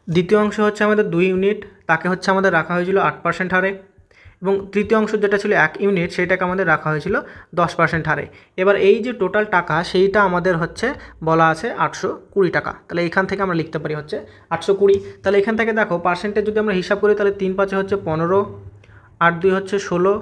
দ্বিতীয় অংশ হচ্ছে আমাদের 2 ইউনিট তাকে হচ্ছে আমাদের রাখা হয়েছিল 8% হারে, এবং তৃতীয় অংশ যেটা ছিল 1 ইউনিট সেইটাকে আমাদের রাখা হয়েছিল 10% হারে। এবার এই যে টোটাল টাকা সেইটা আমাদের হচ্ছে বলা আছে 820 টাকা। তাহলে এখান থেকে আমরা লিখতে পারি হচ্ছে 820। তাহলে এখান থেকে দেখো পার্সেন্টেজ যদি আমরা হিসাব করি তাহলে 3 5 হচ্ছে 15, 8 2 হচ্ছে 16,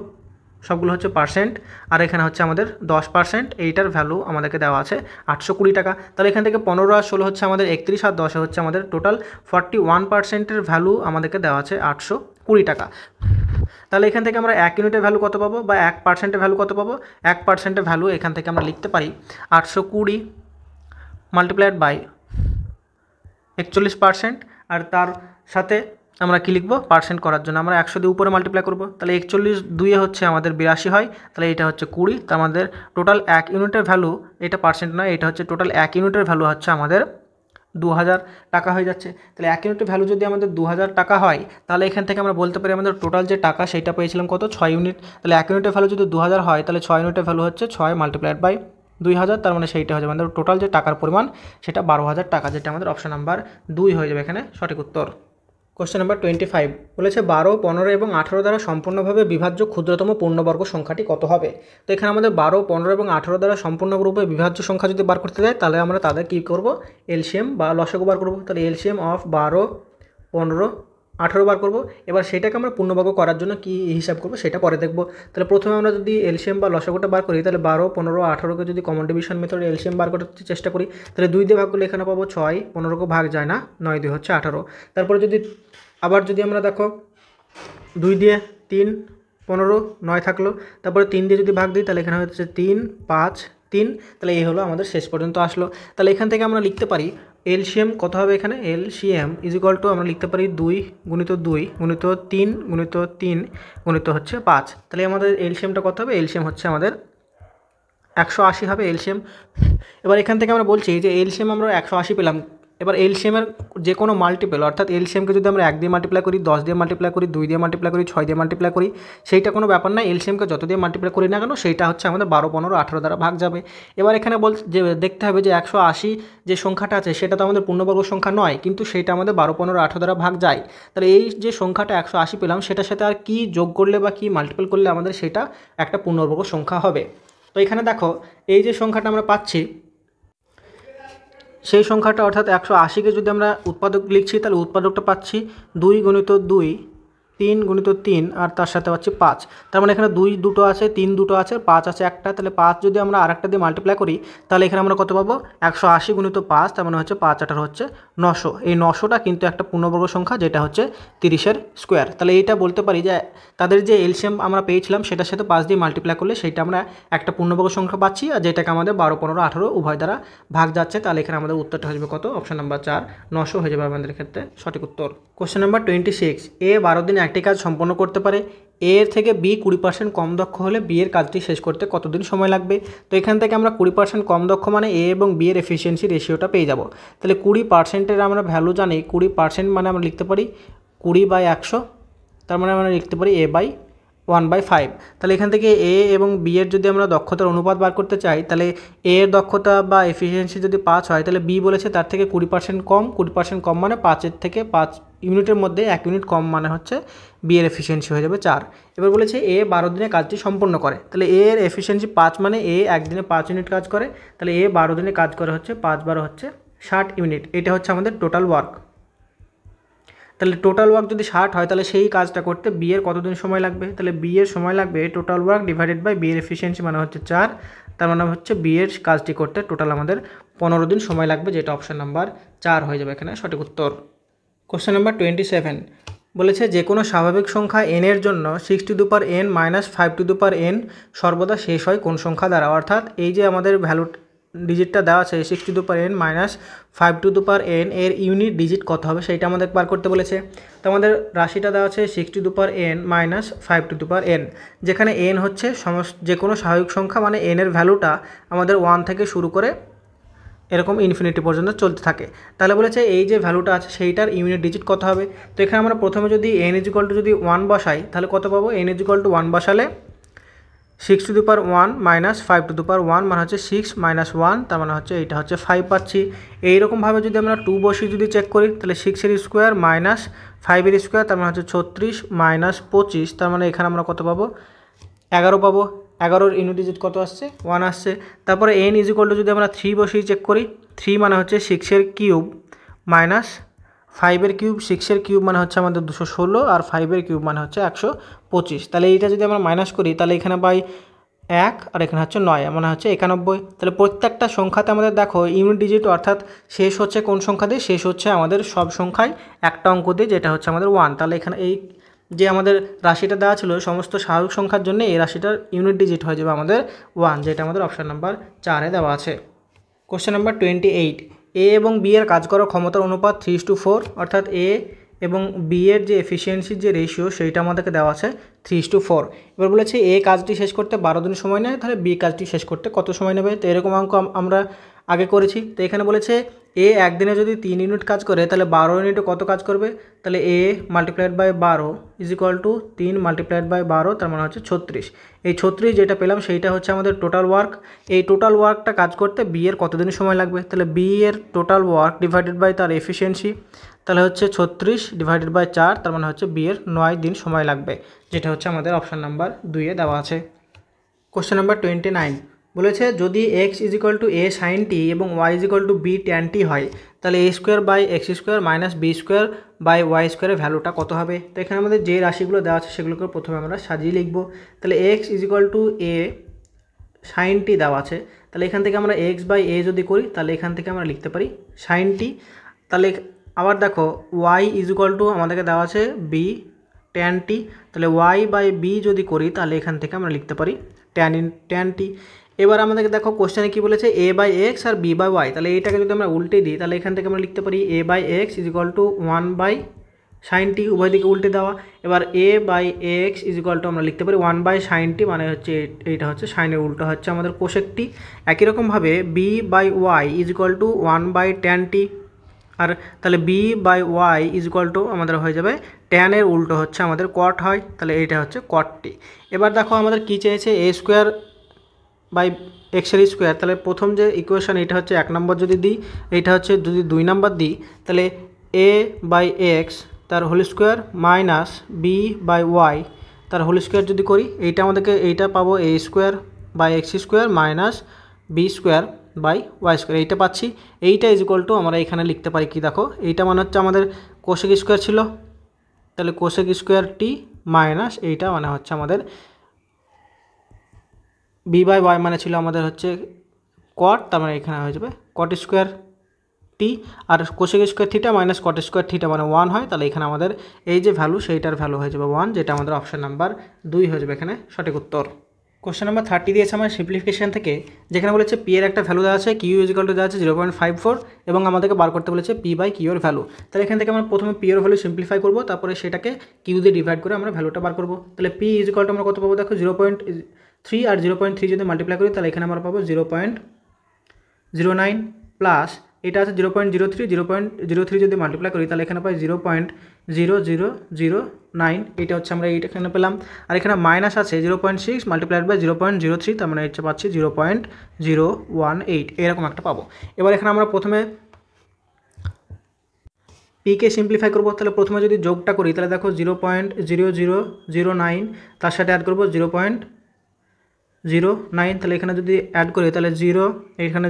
সবগুলো হচ্ছে পার্সেন্ট, আর এখানে হচ্ছে আমাদের 10%। এইটার ভ্যালু আমাদেরকে দেওয়া আছে 820 টাকা। তাহলে এখান থেকে 15 আর 16 হচ্ছে আমাদের 31, আর 10 হচ্ছে আমাদের টোটাল 41%-এর ভ্যালু আমাদেরকে দেওয়া আছে 820 টাকা। তাহলে এখান থেকে আমরা 1 ইউনিটের ভ্যালু কত পাবো বা 1%-এর ভ্যালু কত পাবো? 1%-এর ভ্যালু এখান থেকে আমরা লিখতে পারি 820 মাল্টিপ্লাইড বাই 41%, আর তার সাথে আমরা কী লিখবো? পার্সেন্ট করার জন্য আমরা 100 দিয়ে উপরে মাল্টিপ্লাই করবো। তাহলে 41 2 হচ্ছে আমাদের 82 হয়, তাহলে এটা হচ্ছে 20। তো আমাদের টোটাল 1 ইউনিটের ভ্যালু, এটা পার্সেন্ট নয়, এটা হচ্ছে টোটাল 1 ইউনিটের ভ্যালু হচ্ছে আমাদের 2000 টাকা হয়ে যাচ্ছে। তাহলে 1 ইউনিটের ভ্যালু যদি আমাদের 2000 টাকা হয় তাহলে এখান থেকে আমরা বলতে পারি আমাদের টোটাল যে টাকা সেইটা পেয়েছিলাম কত? 6 ইউনিট। তাহলে 1 ইউনিটের ভ্যালু যদি 2000 হয় তাহলে 6 ইউনিটের ভ্যালু হচ্ছে 6 মাল্টিপ্লাইড বাই 2000, তার মানে সেইটা হয়ে যাবে আমাদের টোটাল যে টাকার পরিমাণ সেটা 12,000 টাকা, যেটা আমাদের অপশন নাম্বার 2 হয়ে যাবে এখানে সঠিক উত্তর। কোশ্চেন নাম্বার 25 বলেছে 12, 15 এবং 18 দ্বারা সম্পূর্ণভাবে বিভাজ্য ক্ষুদ্রতম পূর্ণবর্গ সংখ্যাটি কত হবে? তো এখানে আমাদের 12, 15 এবং 18 দ্বারা সম্পূর্ণরূপে বিভাজ্য সংখ্যা যদি বার করতে যাই তাহলে আমরা তাদের কী করব? এলসিএম বা লসাগু বার করব। তাহলে এলসিএম অফ 12, 15, 18 বার করব। এবার সেটাকে আমরা পূর্ণবর্গ করার জন্য কী হিসাব করব সেটা পরে দেখব। তাহলে প্রথমে আমরা যদি এলসিএম বা লসাগুটা বার করি তাহলে 12, 15, 18কে যদি কমন ডিভিশন মেথডে এলসিএম বার করতে চেষ্টা করি তাহলে 2 দিয়ে ভাগ করলে এখানে পাবো 6, 15কে ভাগ যায় না, 9 2 হচ্ছে 18। তারপরে যদি আমরা দেখো 2 দিয়ে 3, 15, 9 থাকলো, তারপরে 3 দিয়ে যদি ভাগ দিই তাহলে এখানে হচ্ছে 3, 5, 3। তাহলে এই হলো আমাদের শেষ পর্যন্ত আসলো। তাহলে এখান থেকে আমরা লিখতে পারি এলসিএম কত হবে? এখানে এলসিএম ইজ ইকুয়াল টু আমরা লিখতে পারি 2 গুণিত 2 গুণিত 3 গুণিত 3 গুণিত হচ্ছে 5। তাহলে আমাদের এলসিএমটা কত হবে? এলসিএম হচ্ছে আমাদের 180 হবে এলসিএম। এবার এখান থেকে আমরা বলছি যে এলসিএম আমরা 180 পেলাম। এবার এলসিএমের যে কোনো মাল্টিপল, অর্থাৎ এলসিএমকে যদি আমরা 1 দিয়ে মাল্টিপ্লাই করি, 10 দিয়ে মাল্টিপ্লাই করি, 2 দিয়ে মাল্টিপ্লাই করি, 6 দিয়ে মাল্টিপ্লাই করি, সেইটা কোনো ব্যাপার না। এলসিএমকে যত দিয়ে মাল্টিপ্লাই করি না কেন সেইটা হচ্ছে আমাদের 12, 15, 18 দ্বারা ভাগ যাবে। এবার এখানে যে দেখতে হবে যে 180 যে সংখ্যাটা আছে সেটা তো আমাদের পূর্ণবর্গ সংখ্যা নয়, কিন্তু সেইটা আমাদের 12, 15, 18 দ্বারা ভাগ যায়। তাহলে এই যে সংখ্যাটা 180 পেলাম সেটার সাথে আর কি যোগ করলে বা কি মাল্টিপল করলে আমাদের সেটা একটা পূর্ণবর্গ সংখ্যা হবে। তো এখানে দেখো এই যে সংখ্যাটা আমরা পাচ্ছি সেই সংখ্যাটা অর্থাৎ 180কে যদি আমরা উৎপাদক লিখছি তাহলে উৎপাদকটা পাচ্ছি 2 গুণিত 2, 3 গুণিত 3, আর তার সাথে পাচ্ছি 5। তার মানে এখানে 2 দুটো আছে, 3 দুটো আছে, 5 আছে একটা। তাহলে 5 যদি আমরা আরেকটা দিয়ে মাল্টিপ্লাই করি তাহলে এখানে আমরা কত পাবো? 180 গুণিত 5, তার মানে হচ্ছে 5 8 হচ্ছে 900। এই 900টা কিন্তু একটা পূর্ণবর্গ সংখ্যা যেটা হচ্ছে 30-এর স্কোয়ার। তাহলে এইটা বলতে পারি যে তাদের যে এলসিএম আমরা পেয়েছিলাম সেটার সাথে 5 দিয়ে মাল্টিপ্লাই করলে সেইটা আমরা একটা পূর্ণবর্গ সংখ্যা পাচ্ছি, আর যেটাকে আমাদের 12, 15, 18 উভয় দ্বারা ভাগ যাচ্ছে। তাহলে এখানে আমাদের উত্তরটা হয়ে যাবে কত? অপশন নাম্বার 4, 900 হয়ে যাবে আমাদের ক্ষেত্রে সঠিক উত্তর। কোশ্চেন নাম্বার 26 এ 12 দিন একটি কাজ সম্পন্ন করতে পারে, এ এর থেকে বি 20% কম দক্ষ হলে বি এর কাজটি শেষ করতে কতদিন সময় লাগবে? তো এখান থেকে আমরা 20% কম দক্ষ মানে এ এবং বি এর এফিসিয়েন্সি রেশিওটা পেয়ে যাব। তাহলে 20%-এর আমরা ভ্যালু জানি, 20% মানে আমরা লিখতে পারি 20/100, তার মানে আমরা লিখতে পারি a বাই 1/5। তাহলে এখান থেকে এ এবং বি এর যদি আমরা দক্ষতার অনুপাত বার করতে চাই তাহলে এ এর দক্ষতা বা এফিসিয়েন্সি যদি 5 হয় তাহলে বি বলেছে তার থেকে 20% কম, 20% কম মানে 5-এর থেকে 5 ইউনিটের মধ্যে 1 ইউনিট কম মানে হচ্ছে বি এর এফিসিয়েন্সি হয়ে যাবে 4। এবার বলেছে এ 12 দিনে কাজটি সম্পন্ন করে, তাহলে এ এর এফিসিয়েন্সি 5 মানে এ একদিনে 5 ইউনিট কাজ করে, তাহলে এ 12 দিনে কাজ করে হচ্ছে 5/12 হচ্ছে 60 ইউনিট। এটা হচ্ছে আমাদের টোটাল ওয়ার্ক। তাহলে টোটাল ওয়ার্ক যদি 60 হয় তাহলে সেই কাজটা করতে বি এর কতদিন সময় লাগবে? তাহলে বি এর সময় লাগবে total work divided by B এর এফিসিয়েন্সি মানে হচ্ছে 4, তার মানে হচ্ছে বি এর কাজটি করতে টোটাল আমাদের 15 দিন সময় লাগবে, যেটা অপশন নাম্বার 4 হয়ে যাবে এখানে সঠিক উত্তর। কোশ্চেন নাম্বার 27 বলেছে যে কোনো স্বাভাবিক সংখ্যা n এর জন্য 6n - 5n সর্বদা শেষ হয় কোন সংখ্যা দ্বারা? অর্থাৎ এই যে আমাদের ভ্যালু ডিজিটটা দেওয়া আছে 6n - 5n এর ইউনিট ডিজিট কত হবে সেইটা আমাদের বার করতে বলেছে। তো আমাদের রাশিটা দেওয়া আছে 6n - 5n, যেখানে n হচ্ছে যে কোনো স্বাভাবিক সংখ্যা মানে n এর ভ্যালুটা আমাদের 1 থেকে শুরু করে এরকম ইনফিনিটি পর্যন্ত চলতে থাকে। তাহলে বলেছে এই যে ভ্যালুটা আছে সেইটার ইউনিট ডিজিট কত হবে? তো এখানে আমরা প্রথমে যদি n = যদি 1 বসাই তাহলে কত পাবো? n = 1 বসালে 6n - 5n মানে হচ্ছে 6 - 1, তার মানে হচ্ছে এইটা হচ্ছে 5 পাচ্ছি। এইরকমভাবে যদি আমরা 2 বসিয়ে যদি চেক করি তাহলে 6 এর স্কোয়ার 5 স্কোয়ার তার মানে হচ্ছে 36 মাইনাস 25 তার মানে এখানে আমরা কত পাবো 11 পাবো। 11-র ইউনিট ডিজিট কত আসছে 1 আসছে। তারপরে n ইজ ইকুয়াল টু যদি আমরা 3 বসিয়ে চেক করি 3 মানে হচ্ছে 6-এর কিউব মাইনাস 5-এর কিউব, 6-এর কিউব মানে হচ্ছে আমাদের 216 আর 5-এর কিউব মানে হচ্ছে 125। তাহলে এইটা যদি আমরা মাইনাস করি তাহলে এখানে পাই 1 আর এখানে হচ্ছে 9 মানে হচ্ছে 91। তাহলে প্রত্যেকটা সংখ্যাতে আমাদের দেখো ইউনিট ডিজিট অর্থাৎ শেষ হচ্ছে কোন সংখ্যা দিয়ে, শেষ হচ্ছে আমাদের সব সংখ্যায় একটা অঙ্ক দিয়ে, যেটা হচ্ছে আমাদের 1। তাহলে এখানে এই যে আমাদের রাশিটা দেওয়া ছিল সমস্ত স্বাভাবিক সংখ্যার জন্য এই রাশিটার ইউনিট ডিজিট হয়ে যাবে আমাদের 1, যেটা আমাদের অপশান নাম্বার 4-এ দেওয়া আছে। কোশ্চেন নাম্বার 28, এ এবং বি এর কাজ করার ক্ষমতার অনুপাত 3:4, অর্থাৎ এ এবং বি এর যে এফিসিয়েন্সির যে রেশিও সেইটা আমাদেরকে দেওয়া আছে 3:4। এবার বলেছে এ কাজটি শেষ করতে 12 দিন সময় নেয়, তাহলে বি কাজটি শেষ করতে কত সময় নেবে। তো এরকম অঙ্ক আমরা আগে করেছি। তো এখানে বলেছে এ একদিনে যদি 3 ইউনিট কাজ করে তাহলে 12 ইউনিটে কত কাজ করবে, তাহলে a multiplied by 12 is equal to 3 multiplied by 12 তার মানে হচ্ছে 36। এই 36 যেটা পেলাম সেইটা হচ্ছে আমাদের টোটাল ওয়ার্ক। এই টোটাল ওয়ার্কটা কাজ করতে বি এর কতদিন সময় লাগবে, তাহলে বি এর টোটাল ওয়ার্ক ডিভাইডেড বাই তার এফিসিয়েন্সি, তাহলে হচ্ছে 36 ডিভাইডেড বাই 4 তার মানে হচ্ছে বি এর 9 দিন সময় লাগবে, যেটা হচ্ছে আমাদের অপশান নাম্বার 2-এ দেওয়া আছে। কোশ্চেন নাম্বার 29 বলেছে যদি x is equal to a sine t এবং y is equal to b tan t হয় তাহলে a square by x square minus b square by y স্কোয়ারের ভ্যালুটা কত হবে। তো এখানে আমাদের যে রাশিগুলো দেওয়া আছে সেগুলোকে প্রথমে আমরা সাজিয়ে লিখব। তাহলে x is equal to a sine t দেওয়া আছে, তাহলে এখান থেকে আমরা এক্স বাই এ যদি করি তাহলে এখান থেকে আমরা লিখতে পারি সাইন টি। তাহলে আবার দেখো ওয়াই ইজ ইকুয়াল টু আমাদেরকে দেওয়া আছে বি ট্যান টি, তাহলে ওয়াই বাই বি যদি করি তাহলে এখান থেকে আমরা লিখতে পারি ট্যান টি। এবার আমাদেরকে দেখো কোশ্চেনে কী বলেছে এ বাই এক্স আর বি বাই ওয়াই, তাহলে এইটাকে যদি আমরা উল্টে দিই তাহলে এখান থেকে আমরা লিখতে পারি a by x is equal to 1 by sine t, উভয় দিকে উল্টে দেওয়া। এবার a by x is equal to আমরা লিখতে পারি 1 বাই সাইন টি, মানে হচ্ছে এইটা হচ্ছে সাইনের উল্টো হচ্ছে আমাদের কোসেক টি। একই রকমভাবে b by y is equal to 1 by tan t, আর তাহলে b by y is equal to আমাদের হয়ে যাবে ট্যানের উল্টো হচ্ছে আমাদের কট হয়, তাহলে এইটা হচ্ছে কট টি। এবার দেখো আমাদের কী চেয়েছে এ স্কোয়ার বাই এক্সের স্কোয়ার, তাহলে প্রথম যে ইকুয়েশন এটা হচ্ছে 1 নম্বর যদি দিই, এইটা হচ্ছে যদি 2 নম্বর দিই তাহলে এ বাই এক্স তার whole square minus b by y তার হোল স্কোয়ার যদি করি এইটা আমাদেরকে এইটা পাবো a square by x square minus b square by y square, এইটা পাচ্ছি। এইটা ইজ ইকুয়াল টু আমরা এখানে লিখতে পারি কি দেখো এইটা মানে হচ্ছে আমাদের কোসেক স্কোয়ার ছিল, তাহলে কোসেক স্কোয়ার টি মাইনাস এইটা মানে হচ্ছে আমাদের বি বাই ওয়াই মানে ছিল আমাদের হচ্ছে কট, তার মানে এখানে হয়ে যাবে কট স্কোয়ার টি, আর cosec square theta minus cot square theta মানে 1 হয়, তাহলে এখানে আমাদের এই যে ভ্যালু সেইটার ভ্যালু হয়ে যাবে 1, যেটা আমাদের অপশান নাম্বার 2 হয়ে যাবে এখানে সঠিক উত্তর। কোশ্চেন নাম্বার 30 দিয়েছে আমার সিম্পলিফিকেশন থেকে, যেখানে বলেছে পি এর একটা ভ্যালু দেওয়া আছে কিউ ইজিক্যাল টু দেওয়া আছে 0.54 এবং আমাদেরকে বার করতে বলেছে পি বাই কিউ এর ভ্যালু। তাহলে এখান থেকে আমরা প্রথমে পি এর ভ্যালু সিম্পলিফাই করবো, তারপরে সেটাকে কিউ দিয়ে ডিভাইড করে আমরা ভ্যালুটা বার করবো। তাহলে পি ইজিক্যাল টু আমরা কত পাবো দেখো 0.3 আর 0.3 যদি মাল্টিপ্লাই করি তাহলে এখানে আমরা পাবো 0.09 প্লাস এটা আছে 0.03, 0.03 যদি মাল্টিপ্লাই করি তাহলে এখানে পাই 0.0009, এটা হচ্ছে আমরা এইটা এখানে পেলাম। আর এখানে মাইনাস আছে 0.6 মাল্টিপ্লাইড বাই 0.03, তার মানে এটা পাচ্ছি 0.018, এরকম একটা পাবো। এবার এখানে আমরা প্রথমে পিকে সিম্পলিফাই করবো, তাহলে প্রথমে যদি যোগটা করি তাহলে দেখো 0.0009 তার সাথে অ্যাড করবো 0.09, তাহলে এখানে যদি অ্যাড করি তাহলে 0 এখানে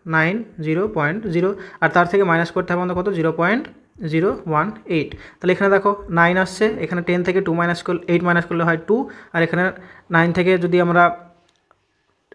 0.0 আর তার থেকে মাইনাস করতে হবে আমাদের কত 0.018, তাহলে এখানে দেখো 9 আসছে, এখানে 10 থেকে 2 মাইনাস করলে 8 মাইনাস করলে হয় 2, আর এখানে 9 থেকে যদি আমরা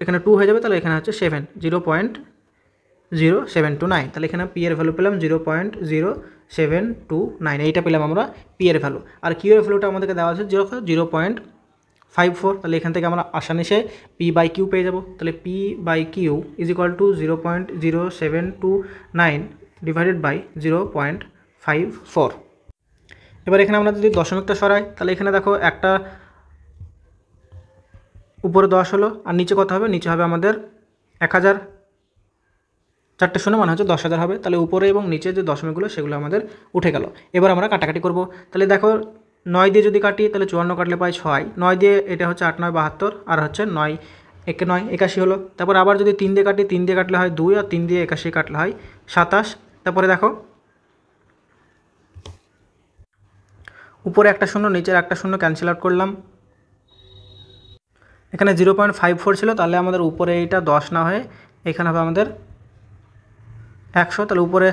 এখানে 2 হয়ে যাবে তাহলে এখানে হচ্ছে 0.0729, তাহলে এখানে পি এর ভ্যালু পেলাম 0.0729, এইটা পেলাম আমরা পি এর ভ্যালু। আর কিউ এর ভ্যালুটা আমাদেরকে দেওয়া আছে 0.54, তাহলে এখান থেকে আমরা আসানিসে পি বাই কিউ পেয়ে যাব। তাহলে P by Q is equal to 0.0729 divided by 0.54। এবার এখানে আমরা যদি দশমিকটা সরাই তাহলে এখানে দেখো একটা উপরে 10 হলো আর নিচে কত হবে, নিচে হবে আমাদের 1000, 4টে শূন্য মানে হচ্ছে 10,000 হবে, তাহলে উপরে এবং নিচে যে দশমিকগুলো সেগুলো আমাদের উঠে গেল। এবার আমরা কাটাকাটি করব, তাহলে দেখো 9 দিয়ে যদি কাটি তাহলে 54 কাটলে পাই 6, 9 দিয়ে এটা হচ্ছে 8 9 72 আর হচ্ছে 9 একে 9 81 হলো। তারপর আবার যদি 3 দিয়ে কাটি 3 দিয়ে কাটলে হয় 2 আর 3 দিয়ে 81 কাটলে হয় 27। তারপরে দেখো উপরে একটা শূন্য নিচের একটা শূন্য ক্যান্সেল আউট করলাম। এখানে 0.54 ছিল, তাহলে আমাদের উপরে এইটা 10 না হয়ে এখানে হবে আমাদের 100। তাহলে উপরে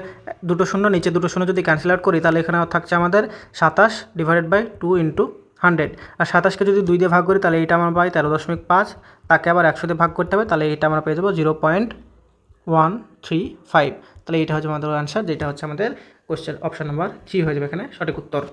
দুটো শূন্য নিচে দুটো শূন্য যদি ক্যান্সেল আউট করি তাহলে এখানে থাকছে আমাদের 27/2 × 100। আর 27কে যদি 2 দিয়ে ভাগ করি তাহলে এইটা আমরা পাই 13.5, তাকে আবার 100 দিয়ে ভাগ করতে হবে, তাহলে এইটা আমরা পেয়ে যাবো 0.135। তাহলে এইটা হচ্ছে আমাদের অ্যান্সার, যেটা হচ্ছে আমাদের কোশ্চেন অপশন নাম্বার 3 হয়ে যাবে এখানে সঠিক উত্তর।